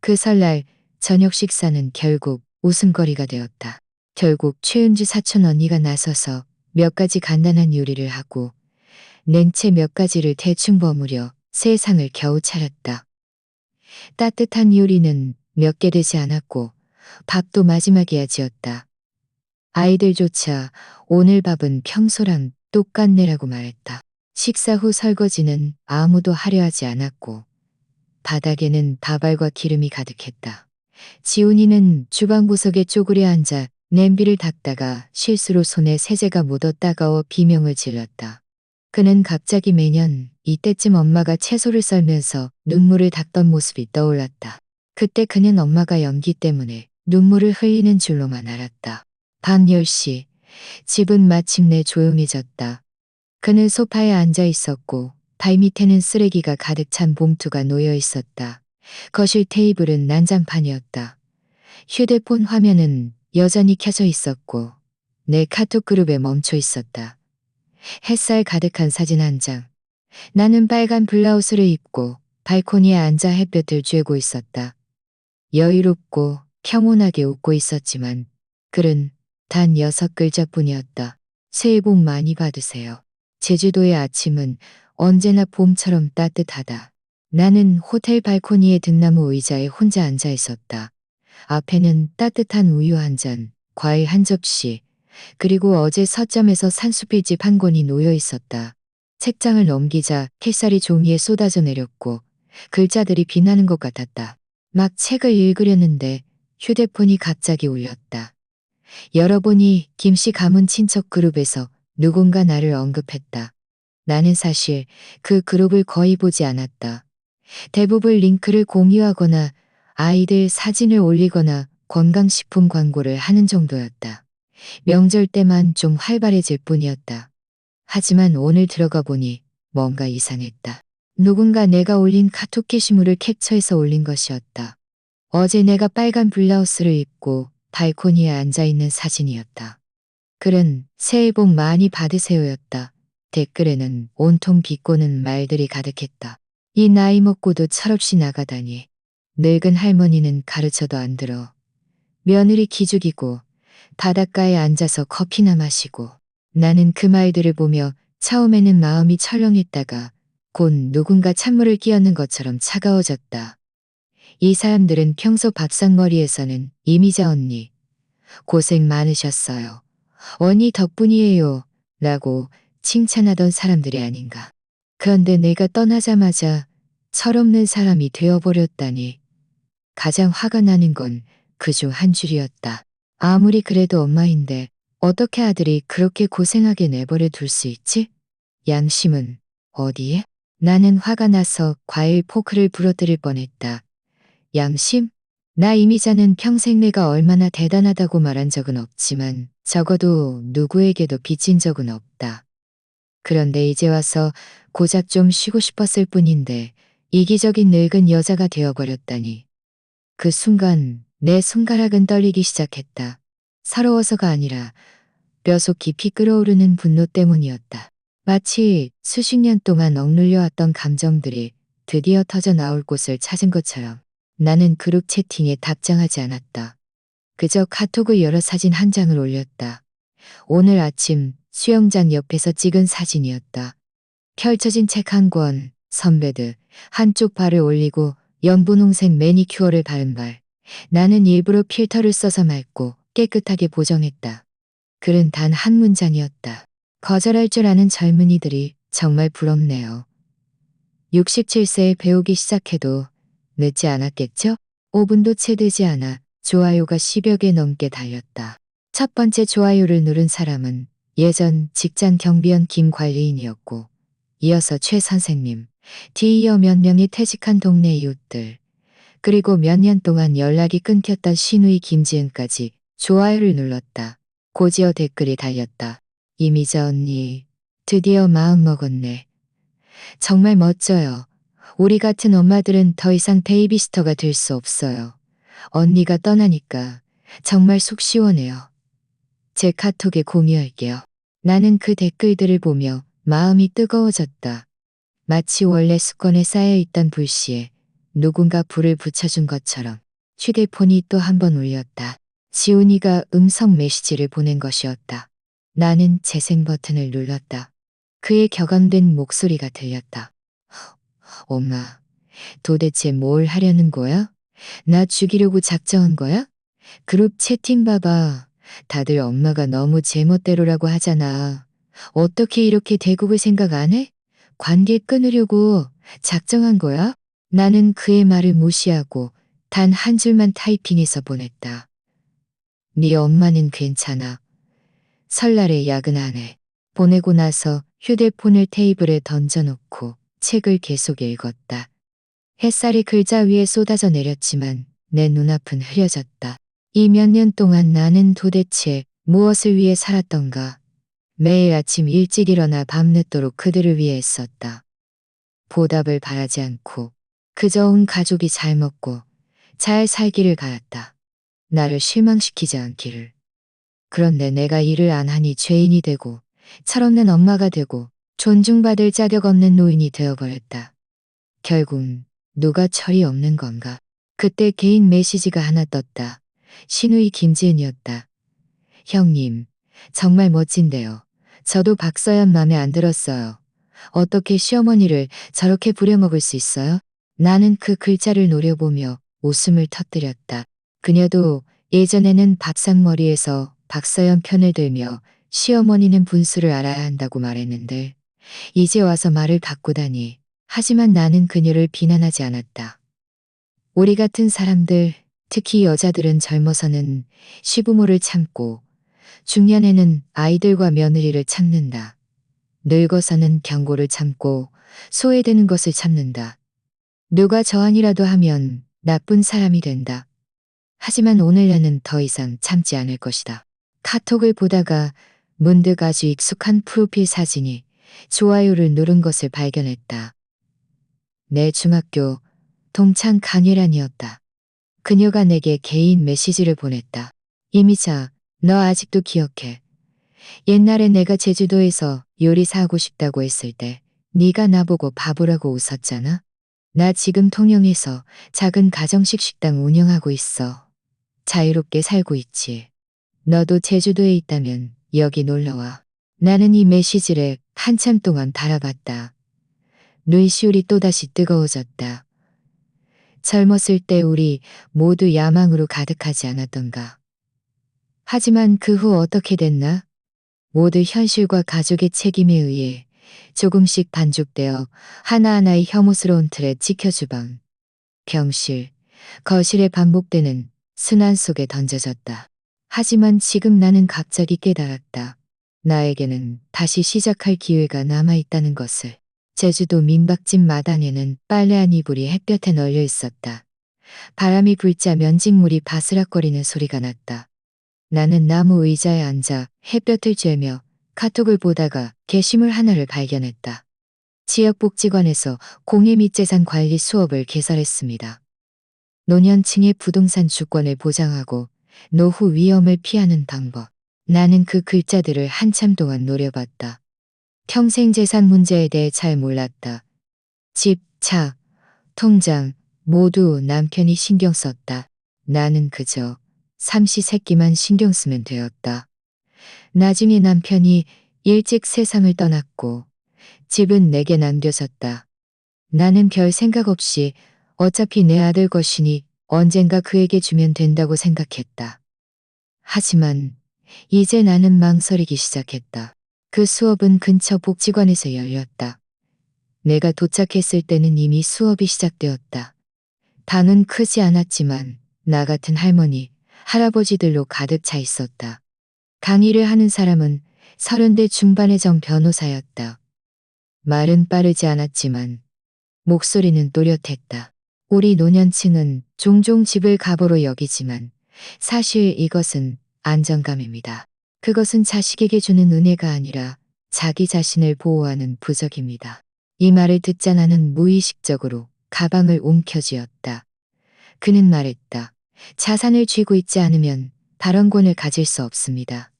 그 설날 저녁 식사는 결국 웃음거리가 되었다. 결국 최은주 사촌 언니가 나서서 몇 가지 간단한 요리를 하고 냉채 몇 가지를 대충 버무려 세상을 겨우 차렸다. 따뜻한 요리는 몇 개 되지 않았고 밥도 마지막이야 지었다. 아이들조차 오늘 밥은 평소랑 똑같네라고 말했다. 식사 후 설거지는 아무도 하려 하지 않았고 바닥에는 밥알과 기름이 가득했다. 지훈이는 주방 구석에 쪼그려 앉아 냄비를 닦다가 실수로 손에 세제가 묻어 따가워 비명을 질렀다. 그는 갑자기 매년 이때쯤 엄마가 채소를 썰면서 눈물을 닦던 모습이 떠올랐다. 그때 그는 엄마가 연기 때문에 눈물을 흘리는 줄로만 알았다. 밤 10시, 집은 마침내 조용해졌다. 그는 소파에 앉아 있었고 발밑에는 쓰레기가 가득 찬 봉투가 놓여 있었다. 거실 테이블은 난장판이었다. 휴대폰 화면은 여전히 켜져 있었고 내 카톡 그룹에 멈춰 있었다. 햇살 가득한 사진 한 장. 나는 빨간 블라우스를 입고 발코니에 앉아 햇볕을 쬐고 있었다. 여유롭고 평온하게 웃고 있었지만 글은 단 6글자뿐이었다. 새해 복 많이 받으세요. 제주도의 아침은 언제나 봄처럼 따뜻하다. 나는 호텔 발코니의 등나무 의자에 혼자 앉아 있었다. 앞에는 따뜻한 우유 한 잔, 과일 한 접시, 그리고 어제 서점에서 산 수필집 한 권이 놓여 있었다. 책장을 넘기자 햇살이 종이에 쏟아져 내렸고 글자들이 빛나는 것 같았다. 막 책을 읽으려는데 휴대폰이 갑자기 울렸다. 열어보니 김씨 가문 친척 그룹에서 누군가 나를 언급했다. 나는 사실 그 그룹을 거의 보지 않았다. 대부분 링크를 공유하거나 아이들 사진을 올리거나 건강식품 광고를 하는 정도였다. 명절 때만 좀 활발해질 뿐이었다. 하지만 오늘 들어가 보니 뭔가 이상했다. 누군가 내가 올린 카톡 게시물을 캡처해서 올린 것이었다. 어제 내가 빨간 블라우스를 입고 발코니에 앉아 있는 사진이었다. 글은 새해 복 많이 받으세요였다. 댓글에는 온통 비꼬는 말들이 가득했다. 이 나이 먹고도 철없이 나가다니. 늙은 할머니는 가르쳐도 안 들어. 며느리 기죽이고 바닷가에 앉아서 커피나 마시고. 나는 그 말들을 보며 처음에는 마음이 철렁했다가 곧 누군가 찬물을 끼얹는 것처럼 차가워졌다. 이 사람들은 평소 밥상머리에서는 이미자 언니, 고생 많으셨어요. 언니 덕분이에요. 라고 칭찬하던 사람들이 아닌가. 그런데 내가 떠나자마자 철없는 사람이 되어버렸다니. 가장 화가 나는 건 그중 한 줄이었다. 아무리 그래도 엄마인데 어떻게 아들이 그렇게 고생하게 내버려 둘 수 있지? 양심은 어디에? 나는 화가 나서 과일 포크를 부러뜨릴 뻔했다. 양심? 나 이미자는 평생 내가 얼마나 대단하다고 말한 적은 없지만 적어도 누구에게도 빚진 적은 없다. 그런데 이제 와서 고작 좀 쉬고 싶었을 뿐인데 이기적인 늙은 여자가 되어버렸다니. 그 순간 내 손가락은 떨리기 시작했다. 서러워서가 아니라 뼈속 깊이 끓어오르는 분노 때문이었다. 마치 수십 년 동안 억눌려왔던 감정들이 드디어 터져 나올 곳을 찾은 것처럼 나는 그룹 채팅에 답장하지 않았다. 그저 카톡을 열어 사진 한 장을 올렸다. 오늘 아침 수영장 옆에서 찍은 사진이었다. 펼쳐진 책 한 권, 선베드, 한쪽 발을 올리고 연분홍색 매니큐어를 바른 발. 나는 일부러 필터를 써서 맑고 깨끗하게 보정했다. 글은 단 한 문장이었다. 거절할 줄 아는 젊은이들이 정말 부럽네요. 67세에 배우기 시작해도 늦지 않았겠죠? 5분도 채 되지 않아 좋아요가 10여 개 넘게 달렸다. 첫 번째 좋아요를 누른 사람은 예전 직장 경비원 김 관리인이었고 이어서 최 선생님, 뒤이어 몇 명이 퇴직한 동네 이웃들, 그리고 몇 년 동안 연락이 끊겼던 시누이 김지은까지 좋아요를 눌렀다. 곧이어 댓글이 달렸다. 이미자 언니, 드디어 마음 먹었네. 정말 멋져요. 우리 같은 엄마들은 더 이상 베이비시터가 될 수 없어요. 언니가 떠나니까 정말 속 시원해요. 제 카톡에 공유할게요. 나는 그 댓글들을 보며 마음이 뜨거워졌다. 마치 원래 수건에 쌓여있던 불씨에 누군가 불을 붙여준 것처럼 휴대폰이 또 한 번 울렸다. 지훈이가 음성 메시지를 보낸 것이었다. 나는 재생 버튼을 눌렀다. 그의 격앙된 목소리가 들렸다. 엄마, 도대체 뭘 하려는 거야? 나 죽이려고 작정한 거야? 그룹 채팅 봐봐. 다들 엄마가 너무 제멋대로라고 하잖아. 어떻게 이렇게 대국을 생각 안 해? 관계 끊으려고 작정한 거야? 나는 그의 말을 무시하고 단 한 줄만 타이핑해서 보냈다. 네 엄마는 괜찮아. 설날에 야근하네. 보내고 나서 휴대폰을 테이블에 던져놓고 책을 계속 읽었다. 햇살이 글자 위에 쏟아져 내렸지만 내 눈앞은 흐려졌다. 이 몇 년 동안 나는 도대체 무엇을 위해 살았던가. 매일 아침 일찍 일어나 밤늦도록 그들을 위해 애썼다. 보답을 바라지 않고 그저 온 가족이 잘 먹고 잘 살기를 바랐다. 나를 실망시키지 않기를. 그런데 내가 일을 안 하니 죄인이 되고 철없는 엄마가 되고 존중받을 자격 없는 노인이 되어버렸다. 결국 누가 철이 없는 건가? 그때 개인 메시지가 하나 떴다. 신우이 김지은이었다. 형님, 정말 멋진데요. 저도 박서연 맘에 안 들었어요. 어떻게 시어머니를 저렇게 부려먹을 수 있어요? 나는 그 글자를 노려보며 웃음을 터뜨렸다. 그녀도 예전에는 밥상머리에서 박서연 편을 들며 시어머니는 분수를 알아야 한다고 말했는데 이제 와서 말을 바꾸다니. 하지만 나는 그녀를 비난하지 않았다. 우리 같은 사람들, 특히 여자들은 젊어서는 시부모를 참고 중년에는 아이들과 며느리를 참는다. 늙어서는 경고를 참고 소외되는 것을 참는다. 누가 저항이라도 하면 나쁜 사람이 된다. 하지만 오늘 나는 더 이상 참지 않을 것이다. 카톡을 보다가 문득 아주 익숙한 프로필 사진이 좋아요를 누른 것을 발견했다. 내 중학교 동창 강예란이었다. 그녀가 내게 개인 메시지를 보냈다. 이미자, 너 아직도 기억해. 옛날에 내가 제주도에서 요리사 하고 싶다고 했을 때 네가 나보고 바보라고 웃었잖아. 나 지금 통영에서 작은 가정식 식당 운영하고 있어. 자유롭게 살고 있지. 너도 제주도에 있다면 여기 놀러와. 나는 이 메시지를 한참 동안 바라봤다. 눈시울이 또다시 뜨거워졌다. 젊었을 때 우리 모두 야망으로 가득하지 않았던가. 하지만 그 후 어떻게 됐나? 모두 현실과 가족의 책임에 의해 조금씩 반죽되어 하나하나의 혐오스러운 틀에 찍혀주방, 병실, 거실에 반복되는 순환 속에 던져졌다. 하지만 지금 나는 갑자기 깨달았다. 나에게는 다시 시작할 기회가 남아있다는 것을. 제주도 민박집 마당에는 빨래한 이불이 햇볕에 널려 있었다. 바람이 불자 면직물이 바스락거리는 소리가 났다. 나는 나무 의자에 앉아 햇볕을 쬐며 카톡을 보다가 게시물 하나를 발견했다. 지역복지관에서 공예 및 재산 관리 수업을 개설했습니다. 노년층의 부동산 주권을 보장하고 노후 위험을 피하는 방법. 나는 그 글자들을 한참 동안 노려봤다. 평생 재산 문제에 대해 잘 몰랐다. 집, 차, 통장 모두 남편이 신경 썼다. 나는 그저 삼시세끼만 신경 쓰면 되었다. 나중에 남편이 일찍 세상을 떠났고 집은 내게 남겨졌다. 나는 별 생각 없이 어차피 내 아들 것이니 언젠가 그에게 주면 된다고 생각했다. 하지만 이제 나는 망설이기 시작했다. 그 수업은 근처 복지관에서 열렸다. 내가 도착했을 때는 이미 수업이 시작되었다. 방은 크지 않았지만 나 같은 할머니, 할아버지들로 가득 차 있었다. 강의를 하는 사람은 30대 중반의 정 변호사였다. 말은 빠르지 않았지만 목소리는 또렷했다. 우리 노년층은 종종 집을 가보로 여기지만 사실 이것은 안정감입니다. 그것은 자식에게 주는 은혜가 아니라 자기 자신을 보호하는 부적입니다. 이 말을 듣자 나는 무의식적으로 가방을 움켜쥐었다. 그는 말했다. 자산을 쥐고 있지 않으면 발언권을 가질 수 없습니다.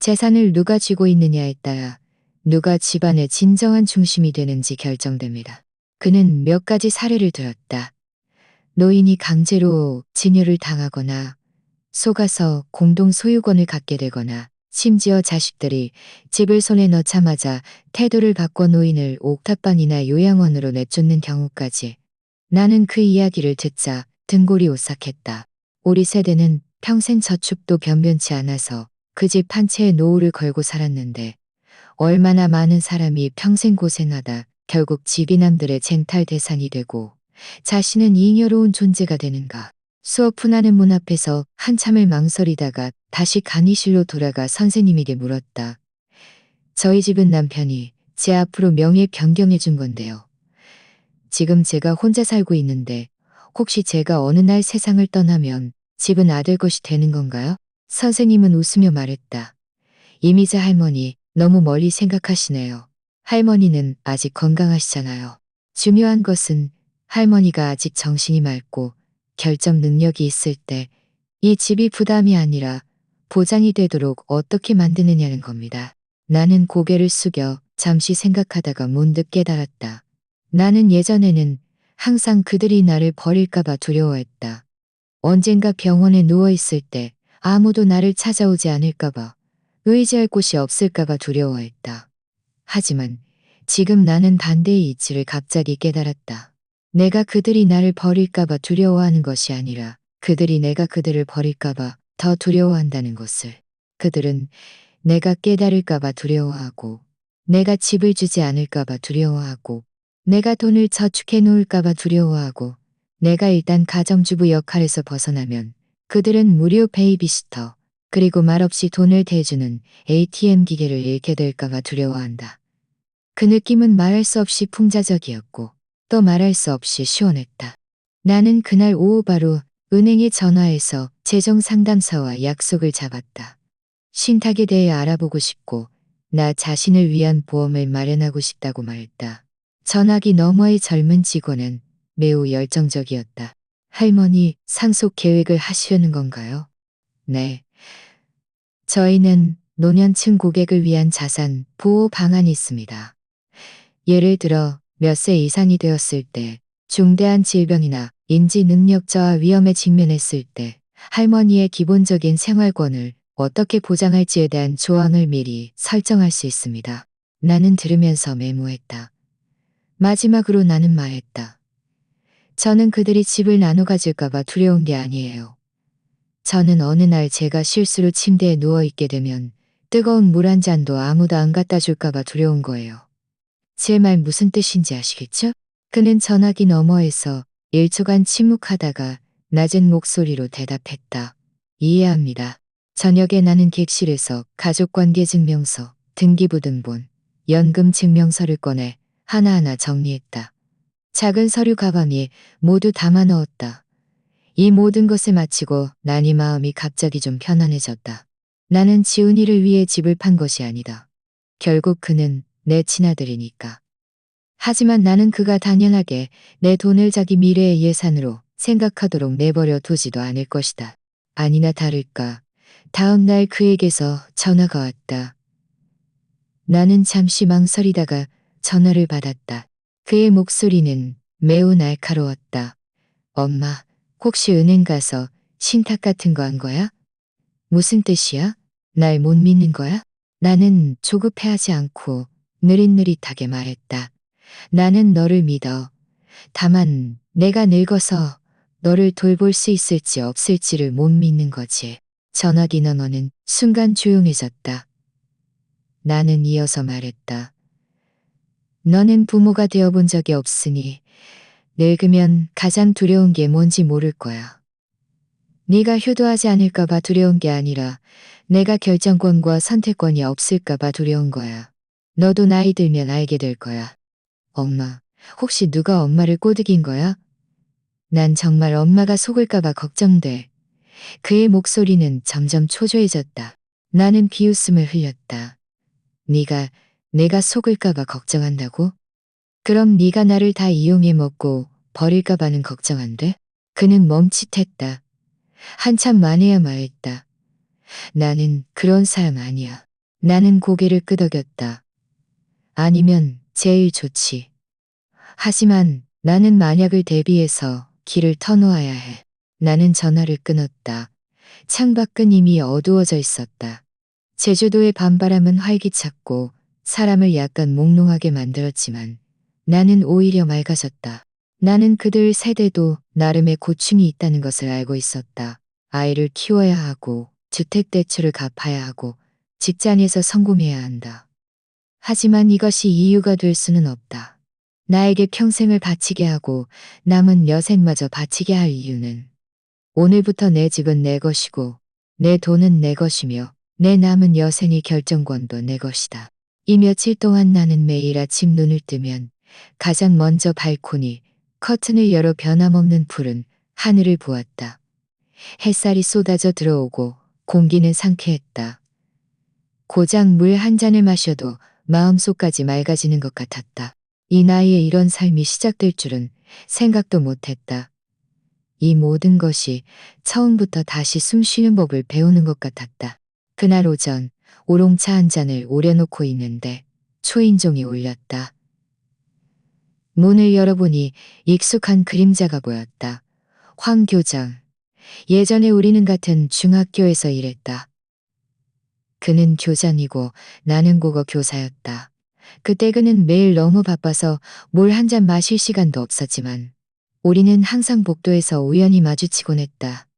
재산을 누가 쥐고 있느냐에 따라 누가 집안의 진정한 중심이 되는지 결정됩니다. 그는 몇 가지 사례를 들었다. 노인이 강제로 증여를 당하거나 속아서 공동 소유권을 갖게 되거나 심지어 자식들이 집을 손에 넣자마자 태도를 바꿔 노인을 옥탑방이나 요양원으로 내쫓는 경우까지. 나는 그 이야기를 듣자 등골이 오싹했다. 우리 세대는 평생 저축도 변변치 않아서 그 집 한 채에 노후를 걸고 살았는데 얼마나 많은 사람이 평생 고생하다 결국 집이 남들의 쟁탈 대상이 되고 자신은 잉여로운 존재가 되는가. 수업 푼하는 문 앞에서 한참을 망설이다가 다시 강의실로 돌아가 선생님에게 물었다. 저희 집은 남편이 제 앞으로 명예 변경해 준 건데요. 지금 제가 혼자 살고 있는데 혹시 제가 어느 날 세상을 떠나면 집은 아들 것이 되는 건가요? 선생님은 웃으며 말했다. 이미자 할머니, 너무 멀리 생각하시네요. 할머니는 아직 건강하시잖아요. 중요한 것은 할머니가 아직 정신이 맑고 결정 능력이 있을 때 이 집이 부담이 아니라 보장이 되도록 어떻게 만드느냐는 겁니다. 나는 고개를 숙여 잠시 생각하다가 문득 깨달았다. 나는 예전에는 항상 그들이 나를 버릴까봐 두려워했다. 언젠가 병원에 누워있을 때 아무도 나를 찾아오지 않을까봐, 의지할 곳이 없을까봐 두려워했다. 하지만 지금 나는 반대의 이치를 갑자기 깨달았다. 내가 그들이 나를 버릴까봐 두려워하는 것이 아니라 그들이 내가 그들을 버릴까봐 더 두려워한다는 것을. 그들은 내가 깨달을까봐 두려워하고, 내가 집을 주지 않을까봐 두려워하고, 내가 돈을 저축해 놓을까봐 두려워하고, 내가 일단 가정주부 역할에서 벗어나면 그들은 무료 베이비시터, 그리고 말없이 돈을 대주는 ATM 기계를 잃게 될까봐 두려워한다. 그 느낌은 말할 수 없이 풍자적이었고 또 말할 수 없이 시원했다. 나는 그날 오후 바로 은행에 전화해서 재정 상담사와 약속을 잡았다. 신탁에 대해 알아보고 싶고 나 자신을 위한 보험을 마련하고 싶다고 말했다. 전화기 너머의 젊은 직원은 매우 열정적이었다. 할머니, 상속 계획을 하시려는 건가요? 네. 저희는 노년층 고객을 위한 자산 보호 방안이 있습니다. 예를 들어 몇 세 이상이 되었을 때 중대한 질병이나 인지 능력 저하 위험에 직면했을 때 할머니의 기본적인 생활권을 어떻게 보장할지에 대한 조항을 미리 설정할 수 있습니다. 나는 들으면서 메모했다. 마지막으로 나는 말했다. 저는 그들이 집을 나눠 가질까봐 두려운 게 아니에요. 저는 어느 날 제가 실수로 침대에 누워있게 되면 뜨거운 물 한 잔도 아무도 안 갖다 줄까봐 두려운 거예요. 제 말 무슨 뜻인지 아시겠죠? 그는 전화기 너머에서 1초간 침묵하다가 낮은 목소리로 대답했다. 이해합니다. 저녁에 나는 객실에서 가족관계증명서, 등기부등본, 연금증명서를 꺼내 하나하나 정리했다. 작은 서류 가방에 모두 담아 넣었다. 이 모든 것을 마치고 나니 마음이 갑자기 좀 편안해졌다. 나는 지훈이를 위해 집을 판 것이 아니다. 결국 그는 내 친아들이니까. 하지만 나는 그가 당연하게 내 돈을 자기 미래의 예산으로 생각하도록 내버려 두지도 않을 것이다. 아니나 다를까. 다음 날 그에게서 전화가 왔다. 나는 잠시 망설이다가 전화를 받았다. 그의 목소리는 매우 날카로웠다. 엄마, 혹시 은행 가서 신탁 같은 거 한 거야? 무슨 뜻이야? 날 못 믿는 거야? 나는 조급해하지 않고 느릿느릿하게 말했다. 나는 너를 믿어. 다만 내가 늙어서 너를 돌볼 수 있을지 없을지를 못 믿는 거지. 전화기 너머는 순간 조용해졌다. 나는 이어서 말했다. 너는 부모가 되어본 적이 없으니 늙으면 가장 두려운 게 뭔지 모를 거야. 네가 효도하지 않을까봐 두려운 게 아니라 내가 결정권과 선택권이 없을까봐 두려운 거야. 너도 나이 들면 알게 될 거야. 엄마, 혹시 누가 엄마를 꼬드긴 거야? 난 정말 엄마가 속을까봐 걱정돼. 그의 목소리는 점점 초조해졌다. 나는 비웃음을 흘렸다. 네가 내가 속을까봐 걱정한다고? 그럼 네가 나를 다 이용해 먹고 버릴까봐는 걱정 안 돼? 그는 멈칫했다. 한참 만에야 말했다. 나는 그런 사람 아니야. 나는 고개를 끄덕였다. 아니면 제일 좋지. 하지만 나는 만약을 대비해서 길을 터놓아야 해. 나는 전화를 끊었다. 창밖은 이미 어두워져 있었다. 제주도의 밤바람은 활기찼고 사람을 약간 몽롱하게 만들었지만 나는 오히려 맑아졌다. 나는 그들 세대도 나름의 고충이 있다는 것을 알고 있었다. 아이를 키워야 하고 주택대출을 갚아야 하고 직장에서 성공해야 한다. 하지만 이것이 이유가 될 수는 없다. 나에게 평생을 바치게 하고 남은 여생마저 바치게 할 이유는 오늘부터 내 집은 내 것이고 내 돈은 내 것이며 내 남은 여생의 결정권도 내 것이다. 이 며칠 동안 나는 매일 아침 눈을 뜨면 가장 먼저 발코니, 커튼을 열어 변함없는 푸른 하늘을 보았다. 햇살이 쏟아져 들어오고 공기는 상쾌했다. 고작 물 한 잔을 마셔도 마음속까지 맑아지는 것 같았다. 이 나이에 이런 삶이 시작될 줄은 생각도 못했다. 이 모든 것이 처음부터 다시 숨 쉬는 법을 배우는 것 같았다. 그날 오전 우롱차 한 잔을 오려놓고 있는데 초인종이 울렸다. 문을 열어보니 익숙한 그림자가 보였다. 황 교장. 예전에 우리는 같은 중학교에서 일했다. 그는 교장이고 나는 국어 교사였다. 그때 그는 매일 너무 바빠서 물 한 잔 마실 시간도 없었지만 우리는 항상 복도에서 우연히 마주치곤 했다.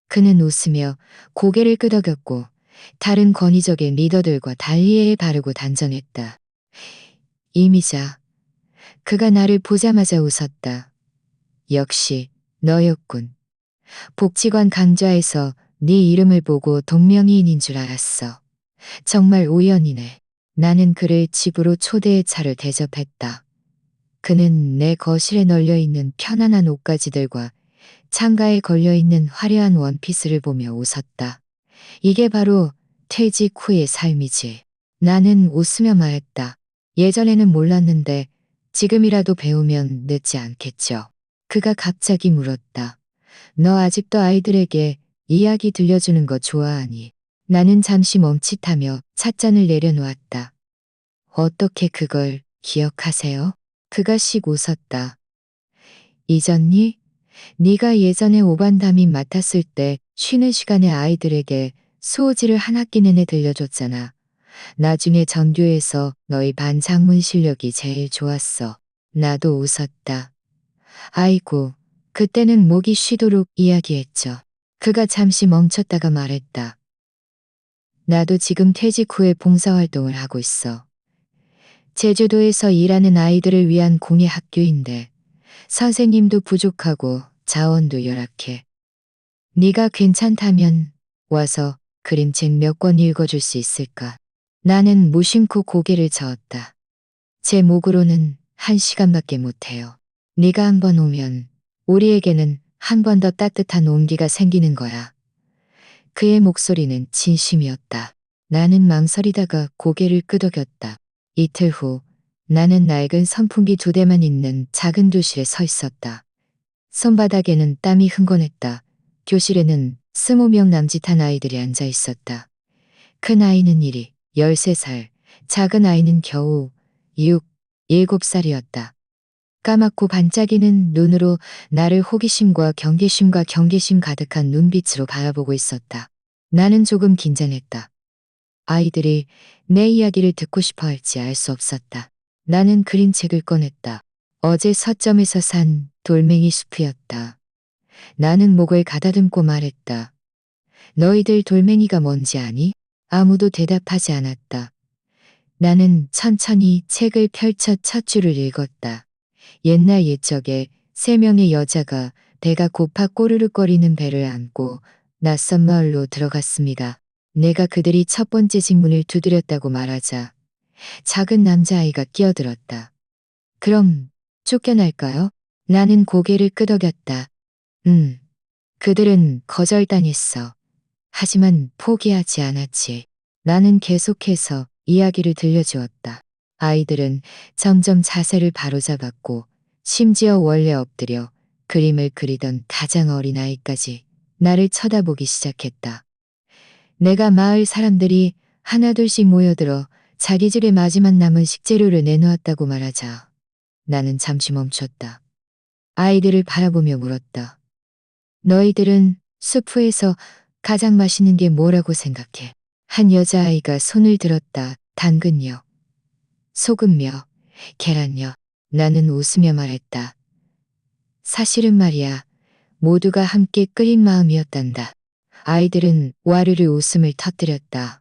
그는 웃으며 고개를 끄덕였고 다른 권위적인 리더들과 달리에 바르고 단정했다. 이미자. 그가 나를 보자마자 웃었다. 역시 너였군. 복지관 강좌에서 네 이름을 보고 동명이인인 줄 알았어. 정말 우연이네. 나는 그를 집으로 초대해 차를 대접했다. 그는 내 거실에 널려있는 편안한 옷가지들과 창가에 걸려있는 화려한 원피스를 보며 웃었다. 이게 바로 퇴직 후의 삶이지. 나는 웃으며 말했다. 예전에는 몰랐는데 지금이라도 배우면 늦지 않겠죠. 그가 갑자기 물었다. 너 아직도 아이들에게 이야기 들려주는 거 좋아하니? 나는 잠시 멈칫하며 찻잔을 내려놓았다. 어떻게 그걸 기억하세요? 그가 씩 웃었다. 잊었니? 네가 예전에 오반 담임 맡았을 때 쉬는 시간에 아이들에게 수호지를 한 학기 내내 들려줬잖아. 나중에 전교에서 너희 반 작문 실력이 제일 좋았어. 나도 웃었다. 아이고, 그때는 목이 쉬도록 이야기했죠. 그가 잠시 멈췄다가 말했다. 나도 지금 퇴직 후에 봉사활동을 하고 있어. 제주도에서 일하는 아이들을 위한 공예 학교인데 선생님도 부족하고 자원도 열악해. 네가 괜찮다면 와서 그림책 몇 권 읽어줄 수 있을까? 나는 무심코 고개를 저었다. 제 목으로는 1시간밖에 못해요. 네가 한 번 오면 우리에게는 한 번 더 따뜻한 온기가 생기는 거야. 그의 목소리는 진심이었다. 나는 망설이다가 고개를 끄덕였다. 이틀 후 나는 낡은 선풍기 2대만 있는 작은 교실에 서 있었다. 손바닥에는 땀이 흥건했다. 교실에는 20명 남짓한 아이들이 앉아 있었다. 큰 아이는 1이, 13살, 작은 아이는 겨우 6, 7살이었다. 까맣고 반짝이는 눈으로 나를 호기심과 경계심 가득한 눈빛으로 바라보고 있었다. 나는 조금 긴장했다. 아이들이 내 이야기를 듣고 싶어 할지 알 수 없었다. 나는 그림책을 꺼냈다. 어제 서점에서 산 돌멩이 숲이었다. 나는 목을 가다듬고 말했다. 너희들 돌멩이가 뭔지 아니? 아무도 대답하지 않았다. 나는 천천히 책을 펼쳐 첫 줄을 읽었다. 옛날 옛적에 3명의 여자가 배가 고파 꼬르륵거리는 배를 안고 낯선 마을로 들어갔습니다. 내가 그들이 첫 번째 집문을 두드렸다고 말하자 작은 남자아이가 끼어들었다. 그럼 쫓겨날까요? 나는 고개를 끄덕였다. 그들은 거절당했어. 하지만 포기하지 않았지. 나는 계속해서 이야기를 들려주었다. 아이들은 점점 자세를 바로잡았고 심지어 원래 엎드려 그림을 그리던 가장 어린 아이까지 나를 쳐다보기 시작했다. 내가 마을 사람들이 하나둘씩 모여들어 자기 집에 마지막 남은 식재료를 내놓았다고 말하자 나는 잠시 멈췄다. 아이들을 바라보며 물었다. 너희들은 수프에서 가장 맛있는 게 뭐라고 생각해? 한 여자아이가 손을 들었다. 당근요. 소금요. 계란요. 나는 웃으며 말했다. 사실은 말이야. 모두가 함께 끓인 마음이었단다. 아이들은 와르르 웃음을 터뜨렸다.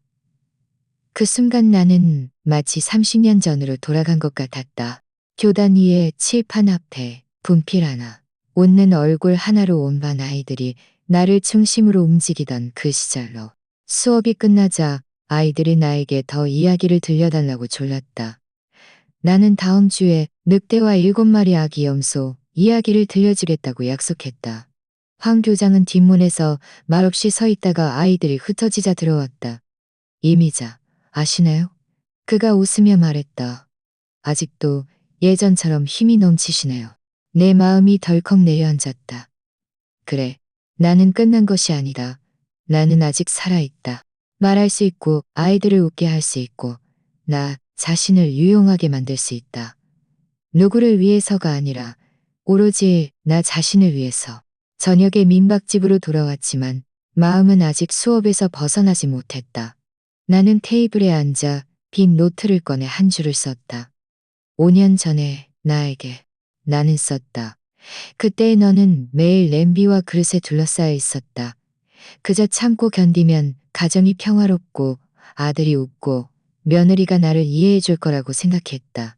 그 순간 나는 마치 30년 전으로 돌아간 것 같았다. 교단 위에 칠판 앞에 분필 하나, 웃는 얼굴 하나로 온 반 아이들이 나를 중심으로 움직이던 그 시절로. 수업이 끝나자 아이들이 나에게 더 이야기를 들려달라고 졸랐다. 나는 다음 주에 늑대와 7마리 아기 염소 이야기를 들려주겠다고 약속했다. 황 교장은 뒷문에서 말없이 서 있다가 아이들이 흩어지자 들어왔다. 이미자, 아시나요? 그가 웃으며 말했다. 아직도 예전처럼 힘이 넘치시네요. 내 마음이 덜컥 내려앉았다. 그래, 나는 끝난 것이 아니다. 나는 아직 살아있다. 말할 수 있고 아이들을 웃게 할 수 있고 나 자신을 유용하게 만들 수 있다. 누구를 위해서가 아니라 오로지 나 자신을 위해서. 저녁에 민박집으로 돌아왔지만 마음은 아직 수업에서 벗어나지 못했다. 나는 테이블에 앉아 빈 노트를 꺼내 한 줄을 썼다. 5년 전에 나에게 나는 썼다. 그때의 너는 매일 냄비와 그릇에 둘러싸여 있었다. 그저 참고 견디면 가정이 평화롭고 아들이 웃고 며느리가 나를 이해해 줄 거라고 생각했다.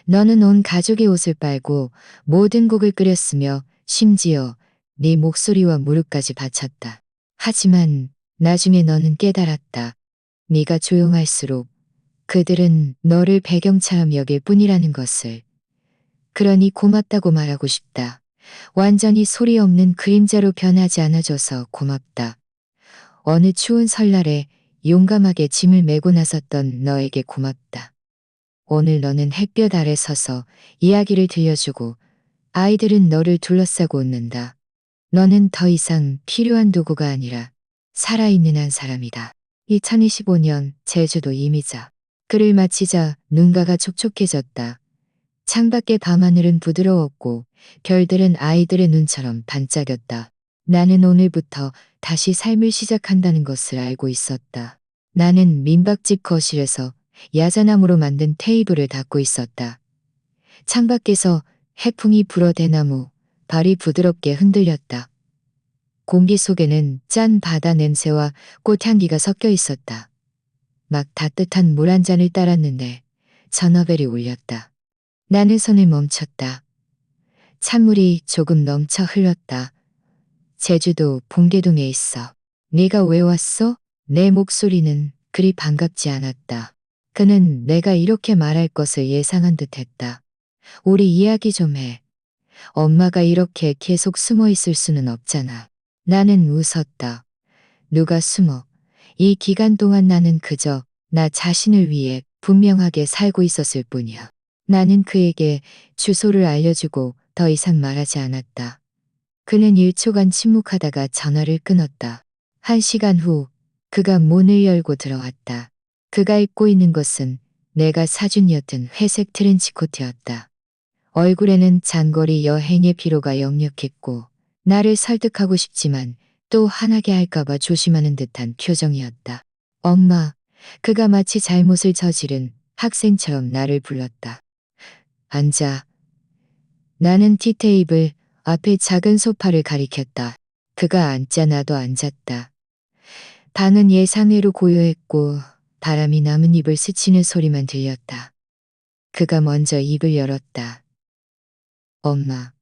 너는 온 가족의 옷을 빨고 모든 곡을 끓였으며 심지어 네 목소리와 무릎까지 바쳤다. 하지만 나중에 너는 깨달았다. 네가 조용할수록 그들은 너를 배경처럼 여길 뿐이라는 것을. 그러니 고맙다고 말하고 싶다. 완전히 소리 없는 그림자로 변하지 않아줘서 고맙다. 어느 추운 설날에 용감하게 짐을 메고 나섰던 너에게 고맙다. 오늘 너는 햇볕 아래 서서 이야기를 들려주고 아이들은 너를 둘러싸고 웃는다. 너는 더 이상 필요한 도구가 아니라 살아있는 한 사람이다. 2025년 제주도 이미자. 글을 마치자 눈가가 촉촉해졌다. 창밖의 밤하늘은 부드러웠고 별들은 아이들의 눈처럼 반짝였다. 나는 오늘부터 다시 삶을 시작한다는 것을 알고 있었다. 나는 민박집 거실에서 야자나무로 만든 테이블을 닦고 있었다. 창밖에서 해풍이 불어 대나무, 발이 부드럽게 흔들렸다. 공기 속에는 짠 바다 냄새와 꽃향기가 섞여 있었다. 막 따뜻한 물 한 잔을 따랐는데 전화벨이 울렸다. 나는 손을 멈췄다. 찬물이 조금 넘쳐 흘렀다. 제주도 봉계동에 있어. 네가 왜 왔어? 내 목소리는 그리 반갑지 않았다. 그는 내가 이렇게 말할 것을 예상한 듯 했다. 우리 이야기 좀 해. 엄마가 이렇게 계속 숨어 있을 수는 없잖아. 나는 웃었다. 누가 숨어. 이 기간 동안 나는 그저 나 자신을 위해 분명하게 살고 있었을 뿐이야. 나는 그에게 주소를 알려주고 더 이상 말하지 않았다. 그는 1초간 침묵하다가 전화를 끊었다. 1시간 후 그가 문을 열고 들어왔다. 그가 입고 있는 것은 내가 사준 옅은 회색 트렌치코트였다. 얼굴에는 장거리 여행의 피로가 역력했고 나를 설득하고 싶지만 또 화나게 할까봐 조심하는 듯한 표정이었다. 엄마, 그가 마치 잘못을 저지른 학생처럼 나를 불렀다. 앉아. 나는 티테이블 앞에 작은 소파를 가리켰다. 그가 앉자 나도 앉았다. 방은 예상외로 고요했고 바람이 나뭇잎을 스치는 소리만 들렸다. 그가 먼저 입을 열었다. 엄마,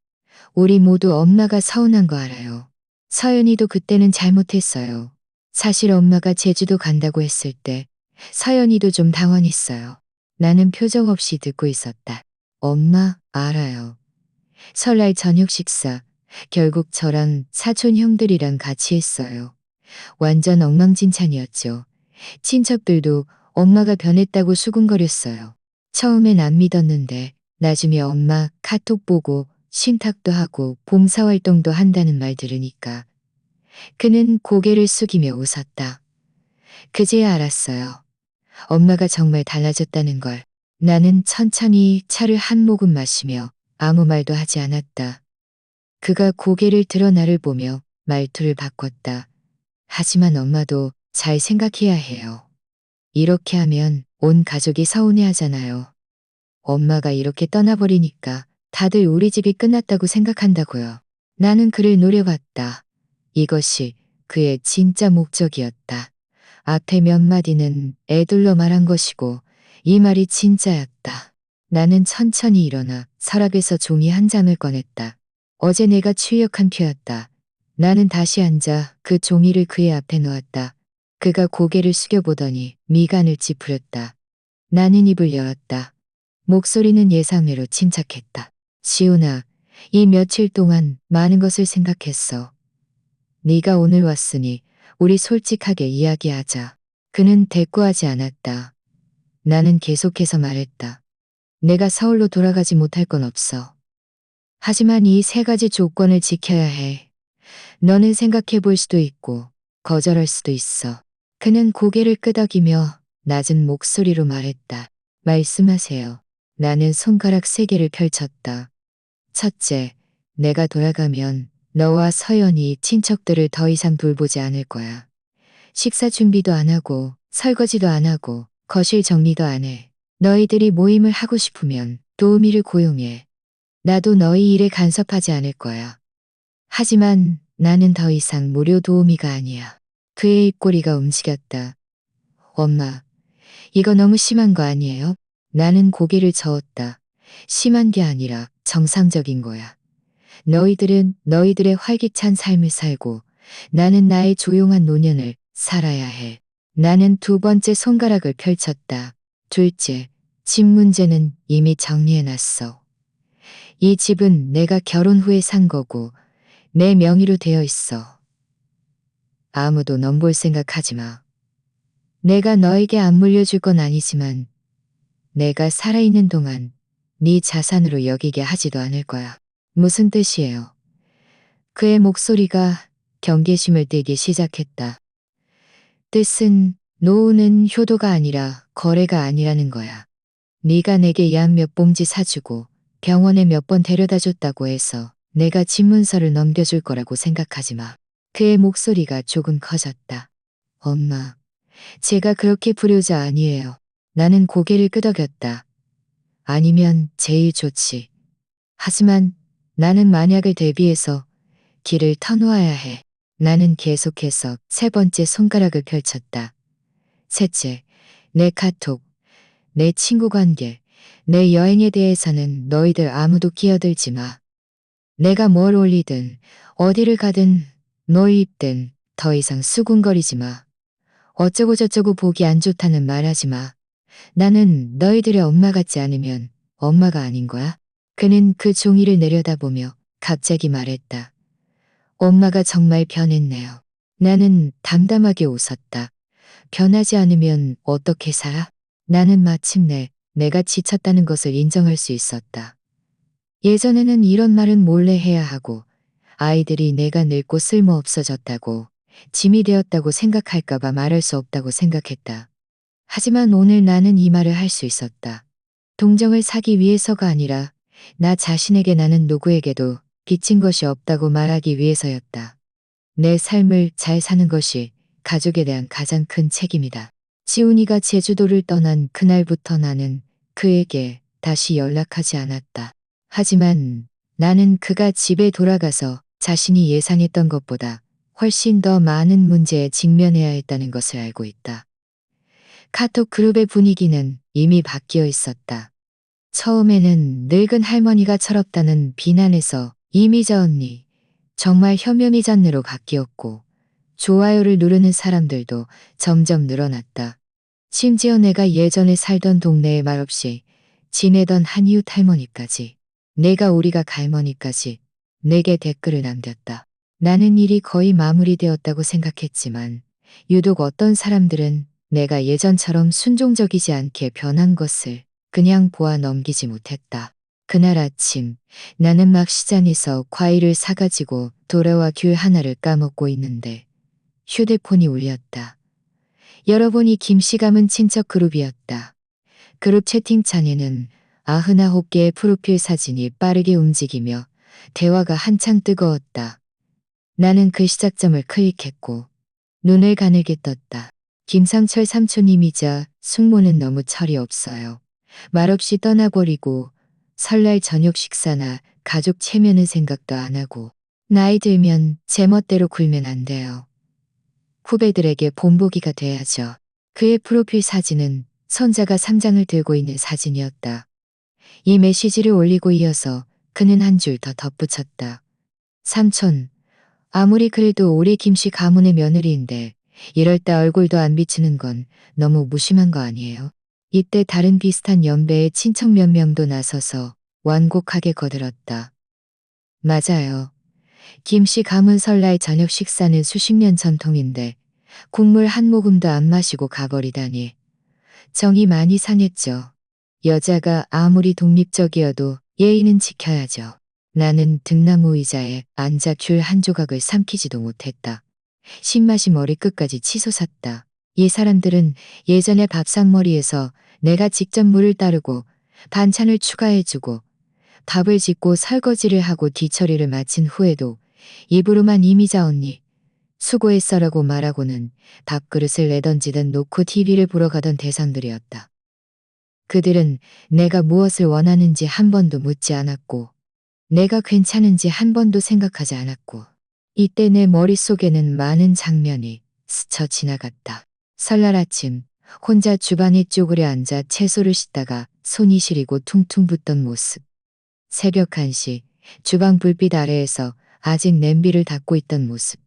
우리 모두 엄마가 서운한 거 알아요. 서연이도 그때는 잘못했어요. 사실 엄마가 제주도 간다고 했을 때 서연이도 좀 당황했어요. 나는 표정 없이 듣고 있었다. 엄마, 알아요. 설날 저녁 식사, 결국 저랑 사촌 형들이랑 같이 했어요. 완전 엉망진창이었죠. 친척들도 엄마가 변했다고 수군거렸어요. 처음엔 안 믿었는데 나중에 엄마 카톡 보고 신탁도 하고 봉사활동도 한다는 말 들으니까 그는 고개를 숙이며 웃었다. 그제야 알았어요. 엄마가 정말 달라졌다는 걸. 나는 천천히 차를 한 모금 마시며 아무 말도 하지 않았다. 그가 고개를 들어 나를 보며 말투를 바꿨다. 하지만 엄마도 잘 생각해야 해요. 이렇게 하면 온 가족이 서운해하잖아요. 엄마가 이렇게 떠나버리니까 다들 우리 집이 끝났다고 생각한다고요. 나는 그를 노려봤다. 이것이 그의 진짜 목적이었다. 앞에 몇 마디는 애둘러 말한 것이고 이 말이 진짜였다. 나는 천천히 일어나 서랍에서 종이 한 장을 꺼냈다. 어제 내가 출력한 표였다. 나는 다시 앉아 그 종이를 그의 앞에 놓았다. 그가 고개를 숙여보더니 미간을 찌푸렸다. 나는 입을 열었다. 목소리는 예상외로 침착했다. 시온아, 이 며칠 동안 많은 것을 생각했어. 네가 오늘 왔으니 우리 솔직하게 이야기하자. 그는 대꾸하지 않았다. 나는 계속해서 말했다. 내가 서울로 돌아가지 못할 건 없어. 하지만 이 세 가지 조건을 지켜야 해. 너는 생각해 볼 수도 있고 거절할 수도 있어. 그는 고개를 끄덕이며 낮은 목소리로 말했다. 말씀하세요. 나는 손가락 세 개를 펼쳤다. 첫째, 내가 돌아가면 너와 서연이 친척들을 더 이상 돌보지 않을 거야. 식사 준비도 안 하고 설거지도 안 하고 거실 정리도 안 해. 너희들이 모임을 하고 싶으면 도우미를 고용해. 나도 너희 일에 간섭하지 않을 거야. 하지만 나는 더 이상 무료 도우미가 아니야. 그의 입꼬리가 움직였다. 엄마, 이거 너무 심한 거 아니에요? 나는 고개를 저었다. 심한 게 아니라 정상적인 거야. 너희들은 너희들의 활기찬 삶을 살고 나는 나의 조용한 노년을 살아야 해. 나는 두 번째 손가락을 펼쳤다. 둘째, 집 문제는 이미 정리해놨어. 이 집은 내가 결혼 후에 산 거고 내 명의로 되어 있어. 아무도 넘볼 생각하지 마. 내가 너에게 안 물려줄 건 아니지만 내가 살아있는 동안 네 자산으로 여기게 하지도 않을 거야. 무슨 뜻이에요? 그의 목소리가 경계심을 띠기 시작했다. 뜻은 노후는 효도가 아니라 거래가 아니라는 거야. 네가 내게 약 몇 봉지 사주고 병원에 몇 번 데려다 줬다고 해서 내가 집문서를 넘겨줄 거라고 생각하지 마. 그의 목소리가 조금 커졌다. 엄마, 제가 그렇게 불효자 아니에요. 나는 고개를 끄덕였다. 아니면 제일 좋지. 하지만 나는 만약을 대비해서 길을 터놓아야 해. 나는 계속해서 세 번째 손가락을 펼쳤다. 셋째, 내 카톡, 내 친구 관계, 내 여행에 대해서는 너희들 아무도 끼어들지 마. 내가 뭘 올리든 어디를 가든 너희 입든 더 이상 수군거리지 마. 어쩌고 저쩌고 보기 안 좋다는 말하지 마. 나는 너희들의 엄마 같지 않으면 엄마가 아닌 거야. 그는 그 종이를 내려다보며 갑자기 말했다. 엄마가 정말 변했네요. 나는 담담하게 웃었다. 변하지 않으면 어떻게 살아? 나는 마침내 내가 지쳤다는 것을 인정할 수 있었다. 예전에는 이런 말은 몰래 해야 하고 아이들이 내가 늙고 쓸모 없어졌다고 짐이 되었다고 생각할까봐 말할 수 없다고 생각했다. 하지만 오늘 나는 이 말을 할 수 있었다. 동정을 사기 위해서가 아니라 나 자신에게 나는 누구에게도 빚진 것이 없다고 말하기 위해서였다. 내 삶을 잘 사는 것이 가족에 대한 가장 큰 책임이다. 지훈이가 제주도를 떠난 그날부터 나는 그에게 다시 연락하지 않았다. 하지만 나는 그가 집에 돌아가서 자신이 예상했던 것보다 훨씬 더 많은 문제에 직면해야 했다는 것을 알고 있다. 카톡 그룹의 분위기는 이미 바뀌어 있었다. 처음에는 늙은 할머니가 철없다는 비난에서 이미자 언니, 정말 현묘미잔느로 바뀌었고 좋아요를 누르는 사람들도 점점 늘어났다. 심지어 내가 예전에 살던 동네에 말없이 지내던 한이웃 할머니까지, 내가 우리가 갈머니까지 내게 댓글을 남겼다. 나는 일이 거의 마무리되었다고 생각했지만 유독 어떤 사람들은 내가 예전처럼 순종적이지 않게 변한 것을 그냥 보아 넘기지 못했다. 그날 아침 나는 막 시장에서 과일을 사가지고 돌아와 귤 하나를 까먹고 있는데 휴대폰이 울렸다. 열어보니 김씨 가문 친척 그룹이었다. 그룹 채팅창에는 99개의 프로필 사진이 빠르게 움직이며 대화가 한창 뜨거웠다. 나는 그 시작점을 클릭했고 눈을 가늘게 떴다. 김상철 삼촌님이자 숙모는 너무 철이 없어요. 말없이 떠나버리고 설날 저녁 식사나 가족 체면은 생각도 안 하고 나이 들면 제멋대로 굴면 안 돼요. 후배들에게 본보기가 돼야죠. 그의 프로필 사진은 손자가 상장을 들고 있는 사진이었다. 이 메시지를 올리고 이어서 그는 한 줄 더 덧붙였다. 삼촌, 아무리 그래도 우리 김씨 가문의 며느리인데 이럴 때 얼굴도 안 비추는 건 너무 무심한 거 아니에요? 이때 다른 비슷한 연배의 친척 몇 명도 나서서 완곡하게 거들었다. 맞아요. 김씨 가문 설날 저녁 식사는 수십 년 전통인데 국물 한 모금도 안 마시고 가버리다니. 정이 많이 상했죠. 여자가 아무리 독립적이어도 예의는 지켜야죠. 나는 등나무 의자에 앉아 귤 한 조각을 삼키지도 못했다. 신맛이 머리끝까지 치솟았다. 이 사람들은 예전에 밥상머리에서 내가 직접 물을 따르고 반찬을 추가해주고 밥을 짓고 설거지를 하고 뒤처리를 마친 후에도 입으로만 이미자 언니 수고했어라고 말하고는 밥그릇을 내던지든 놓고 TV를 보러 가던 대상들이었다. 그들은 내가 무엇을 원하는지 한 번도 묻지 않았고 내가 괜찮은지 한 번도 생각하지 않았고 이때 내 머릿속에는 많은 장면이 스쳐 지나갔다. 설날 아침 혼자 주방에 쪼그려 앉아 채소를 씻다가 손이 시리고 퉁퉁 붓던 모습. 새벽 1시 주방 불빛 아래에서 아직 냄비를 닦고 있던 모습.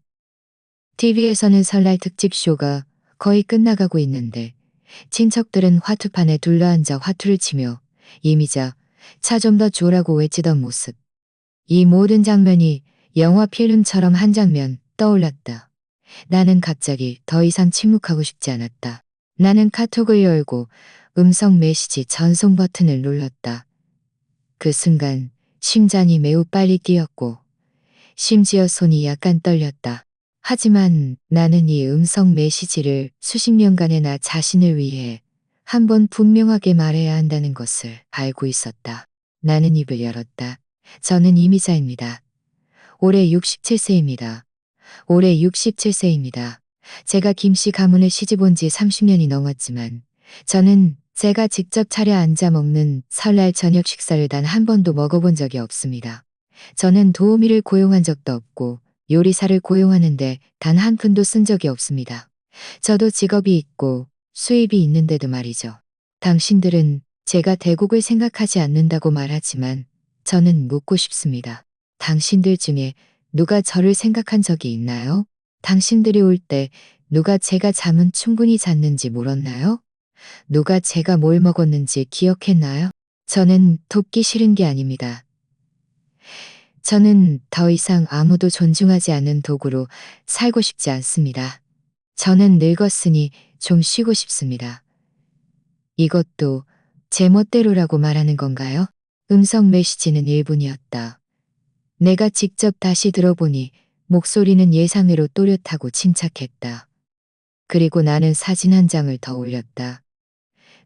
TV에서는 설날 특집 쇼가 거의 끝나가고 있는데 친척들은 화투판에 둘러앉아 화투를 치며 이미자 차 좀 더 줘라고 외치던 모습. 이 모든 장면이 영화 필름처럼 한 장면 떠올랐다. 나는 갑자기 더 이상 침묵하고 싶지 않았다. 나는 카톡을 열고 음성 메시지 전송 버튼을 눌렀다. 그 순간 심장이 매우 빨리 뛰었고 심지어 손이 약간 떨렸다. 하지만 나는 이 음성 메시지를 수십 년간의 나 자신을 위해 한 번 분명하게 말해야 한다는 것을 알고 있었다. 나는 입을 열었다. 저는 이미자입니다. 올해 67세입니다. 올해 67세입니다. 제가 김씨 가문에 시집 온 지 30년이 넘었지만 저는 제가 직접 차려 앉아 먹는 설날 저녁 식사를 단 한 번도 먹어본 적이 없습니다. 저는 도우미를 고용한 적도 없고 요리사를 고용하는데 단 한 푼도 쓴 적이 없습니다. 저도 직업이 있고 수입이 있는데도 말이죠. 당신들은 제가 대국을 생각하지 않는다고 말하지만 저는 묻고 싶습니다. 당신들 중에 누가 저를 생각한 적이 있나요? 당신들이 올 때 누가 제가 잠은 충분히 잤는지 물었나요? 누가 제가 뭘 먹었는지 기억했나요? 저는 돕기 싫은 게 아닙니다. 저는 더 이상 아무도 존중하지 않는 도구로 살고 싶지 않습니다. 저는 늙었으니 좀 쉬고 싶습니다. 이것도 제 멋대로라고 말하는 건가요? 음성 메시지는 1분이었다. 내가 직접 다시 들어보니 목소리는 예상외로 또렷하고 침착했다. 그리고 나는 사진 한 장을 더 올렸다.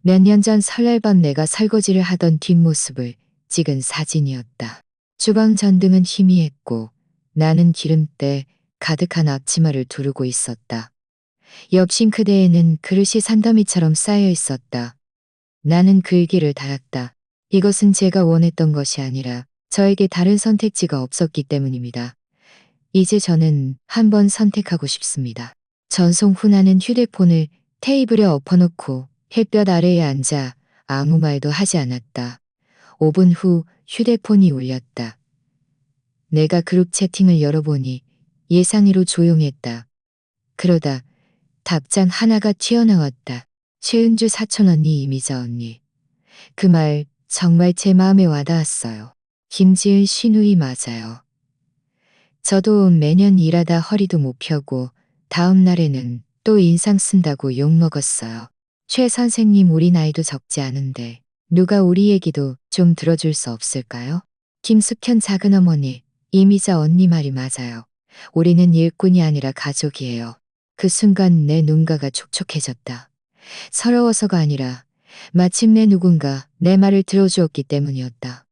몇 년 전 설날 밤 내가 설거지를 하던 뒷모습을 찍은 사진이었다. 주방 전등은 희미했고 나는 기름때 가득한 앞치마를 두르고 있었다. 옆 싱크대에는 그릇이 산더미처럼 쌓여 있었다. 나는 글귀를 달았다. 이것은 제가 원했던 것이 아니라 저에게 다른 선택지가 없었기 때문입니다. 이제 저는 한 번 선택하고 싶습니다. 전송 후 나는 휴대폰을 테이블에 엎어놓고 햇볕 아래에 앉아 아무 말도 하지 않았다. 5분 후 휴대폰이 울렸다. 내가 그룹 채팅을 열어보니 예상외로 조용했다. 그러다 답장 하나가 튀어나왔다. 최은주 사촌 언니 이미자 언니. 그 말 정말 제 마음에 와닿았어요. 김지은 시누이 맞아요. 저도 매년 일하다 허리도 못 펴고 다음 날에는 또 인상 쓴다고 욕먹었어요. 최 선생님 우리 나이도 적지 않은데 누가 우리 얘기도 좀 들어줄 수 없을까요? 김숙현 작은어머니, 이미자 언니 말이 맞아요. 우리는 일꾼이 아니라 가족이에요. 그 순간 내 눈가가 촉촉해졌다. 서러워서가 아니라 마침내 누군가 내 말을 들어주었기 때문이었다.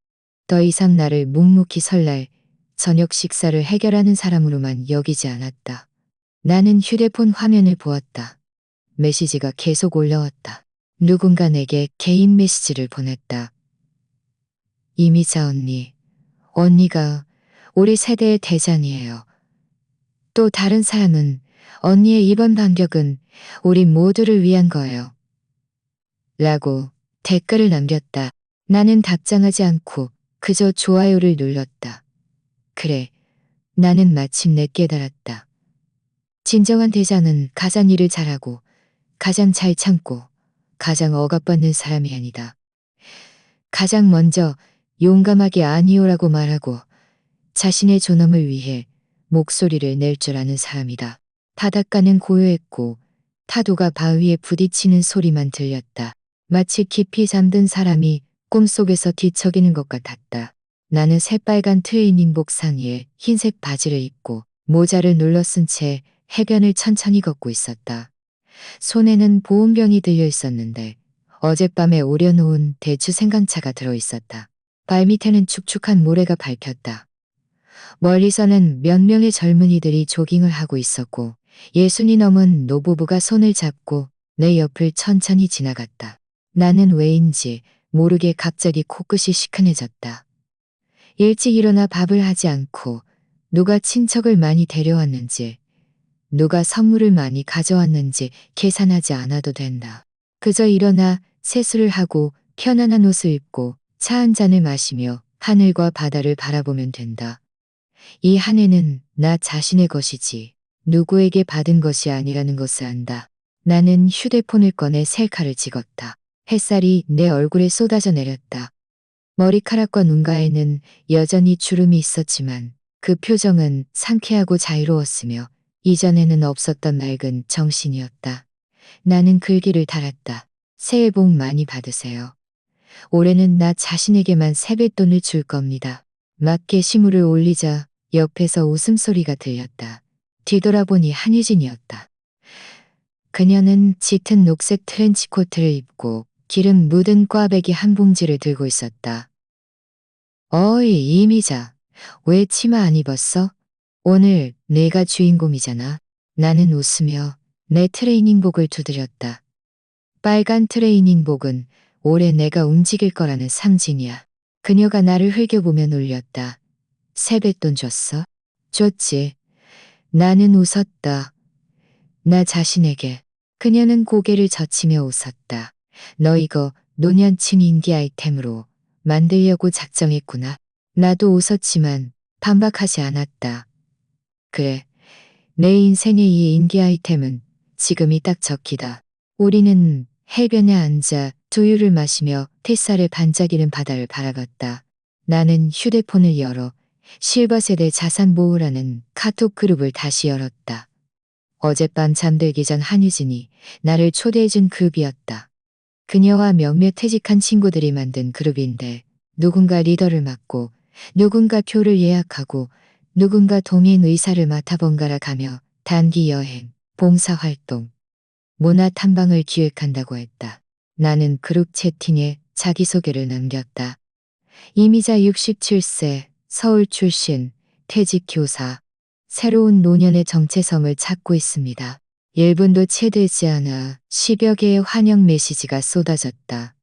더 이상 나를 묵묵히 설날 저녁 식사를 해결하는 사람으로만 여기지 않았다. 나는 휴대폰 화면을 보았다. 메시지가 계속 올라왔다. 누군가 내게 개인 메시지를 보냈다. 이미자 언니, 언니가 우리 세대의 대장이에요. 또 다른 사람은 언니의 이번 반격은 우리 모두를 위한 거예요. 라고 댓글을 남겼다. 나는 답장하지 않고 그저 좋아요를 눌렀다. 그래, 나는 마침내 깨달았다. 진정한 대장은 가장 일을 잘하고 가장 잘 참고 가장 억압받는 사람이 아니다. 가장 먼저 용감하게 아니오라고 말하고 자신의 존엄을 위해 목소리를 낼 줄 아는 사람이다. 바닷가는 고요했고 파도가 바위에 부딪히는 소리만 들렸다. 마치 깊이 잠든 사람이 꿈속에서 뒤척이는 것 같았다. 나는 새빨간 트레이닝복 상의에 흰색 바지를 입고 모자를 눌러 쓴 채 해변을 천천히 걷고 있었다. 손에는 보온병이 들려 있었는데 어젯밤에 오려놓은 대추 생강차가 들어있었다. 발밑에는 축축한 모래가 밟혔다. 멀리서는 몇 명의 젊은이들이 조깅을 하고 있었고 예순이 넘은 노부부가 손을 잡고 내 옆을 천천히 지나갔다. 나는 왜인지 모르게 갑자기 코끝이 시큰해졌다. 일찍 일어나 밥을 하지 않고 누가 친척을 많이 데려왔는지 누가 선물을 많이 가져왔는지 계산하지 않아도 된다. 그저 일어나 세수를 하고 편안한 옷을 입고 차 한 잔을 마시며 하늘과 바다를 바라보면 된다. 이 한 해는 나 자신의 것이지 누구에게 받은 것이 아니라는 것을 안다. 나는 휴대폰을 꺼내 셀카를 찍었다. 햇살이 내 얼굴에 쏟아져 내렸다. 머리카락과 눈가에는 여전히 주름이 있었지만 그 표정은 상쾌하고 자유로웠으며 이전에는 없었던 맑은 정신이었다. 나는 글귀를 달았다. 새해 복 많이 받으세요. 올해는 나 자신에게만 세뱃돈을 줄 겁니다. 맞게 시무를 올리자 옆에서 웃음소리가 들렸다. 뒤돌아보니 한유진이었다. 그녀는 짙은 녹색 트렌치코트를 입고 기름 묻은 꽈배기 한 봉지를 들고 있었다. 어이, 이미자. 왜 치마 안 입었어? 오늘 내가 주인공이잖아. 나는 웃으며 내 트레이닝복을 두드렸다. 빨간 트레이닝복은 올해 내가 움직일 거라는 상징이야. 그녀가 나를 흘겨보며 놀렸다. 세뱃돈 줬어? 줬지. 나는 웃었다. 나 자신에게. 그녀는 고개를 젖히며 웃었다. 너 이거 노년층 인기 아이템으로 만들려고 작정했구나. 나도 웃었지만 반박하지 않았다. 그래, 내 인생의 이 인기 아이템은 지금이 딱 적기다. 우리는 해변에 앉아 두유를 마시며 햇살에 반짝이는 바다를 바라봤다. 나는 휴대폰을 열어 실버세대 자산보호라는 카톡 그룹을 다시 열었다. 어젯밤 잠들기 전 한유진이 나를 초대해준 그룹이었다. 그녀와 몇몇 퇴직한 친구들이 만든 그룹인데 누군가 리더를 맡고 누군가 표를 예약하고 누군가 동행 의사를 맡아 번갈아 가며 단기 여행, 봉사활동, 문화 탐방을 기획한다고 했다. 나는 그룹 채팅에 자기소개를 남겼다. 이미자 67세, 서울 출신, 퇴직 교사, 새로운 노년의 정체성을 찾고 있습니다. 1분도 채 되지 않아 10여 개의 환영 메시지가 쏟아졌다.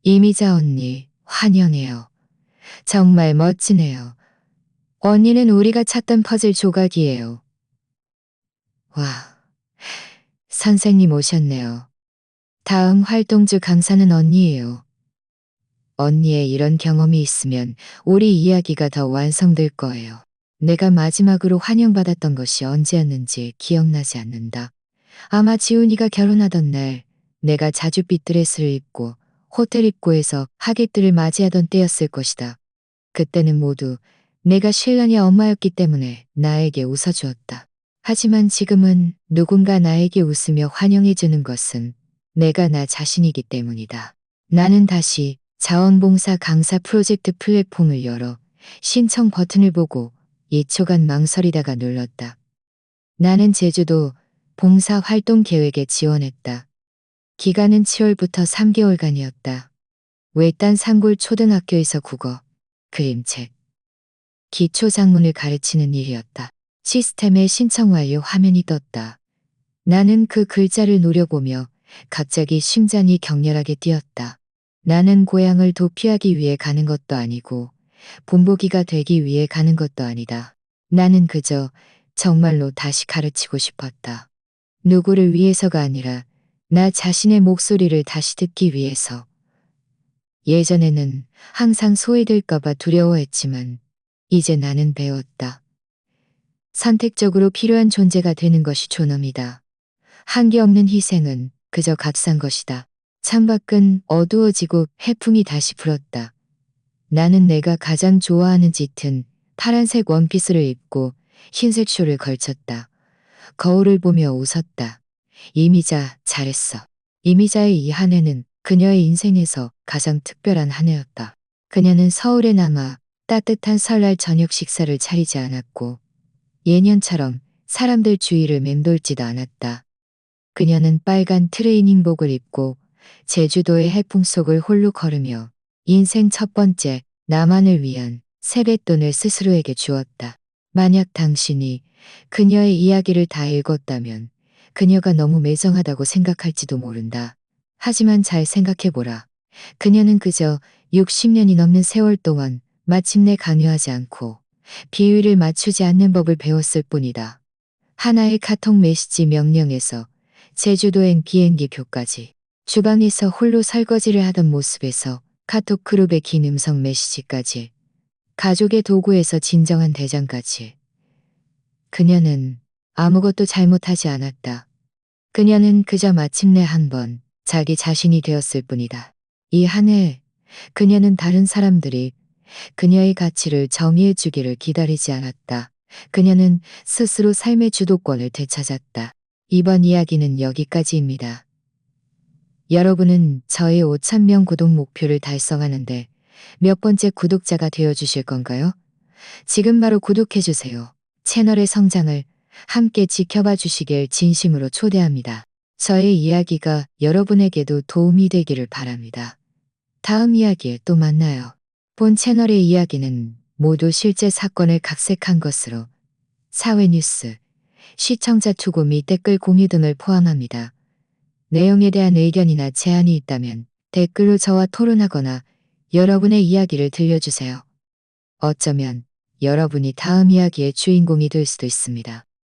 이미자 언니, 환영해요. 정말 멋지네요. 언니는 우리가 찾던 퍼즐 조각이에요. 와, 선생님 오셨네요. 다음 활동주 강사는 언니예요. 언니의 이런 경험이 있으면 우리 이야기가 더 완성될 거예요. 내가 마지막으로 환영받았던 것이 언제였는지 기억나지 않는다. 아마 지훈이가 결혼하던 날 내가 자줏빛 드레스를 입고 호텔 입구에서 하객들을 맞이하던 때였을 것이다. 그때는 모두 내가 신랑의 엄마였기 때문에 나에게 웃어주었다. 하지만 지금은 누군가 나에게 웃으며 환영해주는 것은 내가 나 자신이기 때문이다. 나는 다시 자원봉사 강사 프로젝트 플랫폼을 열어 신청 버튼을 보고 2초간 망설이다가 눌렀다. 나는 제주도 봉사활동 계획에 지원했다. 기간은 7월부터 3개월간이었다. 외딴 산골 초등학교에서 국어, 그림책, 기초작문을 가르치는 일이었다. 시스템에 신청 완료 화면이 떴다. 나는 그 글자를 노려보며 갑자기 심장이 격렬하게 뛰었다. 나는 고향을 도피하기 위해 가는 것도 아니고 본보기가 되기 위해 가는 것도 아니다. 나는 그저 정말로 다시 가르치고 싶었다. 누구를 위해서가 아니라 나 자신의 목소리를 다시 듣기 위해서. 예전에는 항상 소외될까봐 두려워했지만 이제 나는 배웠다. 선택적으로 필요한 존재가 되는 것이 존엄이다. 한계 없는 희생은 그저 값싼 것이다. 창밖은 어두워지고 해풍이 다시 불었다. 나는 내가 가장 좋아하는 짙은 파란색 원피스를 입고 흰색 쇼를 걸쳤다. 거울을 보며 웃었다. 이미자, 잘했어. 이미자의 이 한 해는 그녀의 인생에서 가장 특별한 한 해였다. 그녀는 서울에 남아 따뜻한 설날 저녁 식사를 차리지 않았고 예년처럼 사람들 주위를 맴돌지도 않았다. 그녀는 빨간 트레이닝복을 입고 제주도의 해풍 속을 홀로 걸으며 인생 첫 번째 나만을 위한 세뱃돈을 스스로에게 주었다. 만약 당신이 그녀의 이야기를 다 읽었다면 그녀가 너무 매정하다고 생각할지도 모른다. 하지만 잘 생각해보라. 그녀는 그저 60년이 넘는 세월 동안 마침내 강요하지 않고 비위를 맞추지 않는 법을 배웠을 뿐이다. 하나의 카톡 메시지 명령에서 제주도행 비행기 표까지 주방에서 홀로 설거지를 하던 모습에서 카톡 그룹의 긴 음성 메시지까지 가족의 도구에서 진정한 대장까지 그녀는 아무것도 잘못하지 않았다. 그녀는 그저 마침내 한 번 자기 자신이 되었을 뿐이다. 이 한 해 그녀는 다른 사람들이 그녀의 가치를 정의해 주기를 기다리지 않았다. 그녀는 스스로 삶의 주도권을 되찾았다. 이번 이야기는 여기까지입니다. 여러분은 저의 5,000명 구독 목표를 달성하는데 몇 번째 구독자가 되어주실 건가요? 지금 바로 구독해주세요. 채널의 성장을 함께 지켜봐 주시길 진심으로 초대합니다. 저의 이야기가 여러분에게도 도움이 되기를 바랍니다. 다음 이야기에 또 만나요. 본 채널의 이야기는 모두 실제 사건을 각색한 것으로 사회 뉴스, 시청자 투고 및 댓글 공유 등을 포함합니다. 내용에 대한 의견이나 제안이 있다면 댓글로 저와 토론하거나 여러분의 이야기를 들려주세요. 어쩌면 여러분이 다음 이야기의 주인공이 될 수도 있습니다.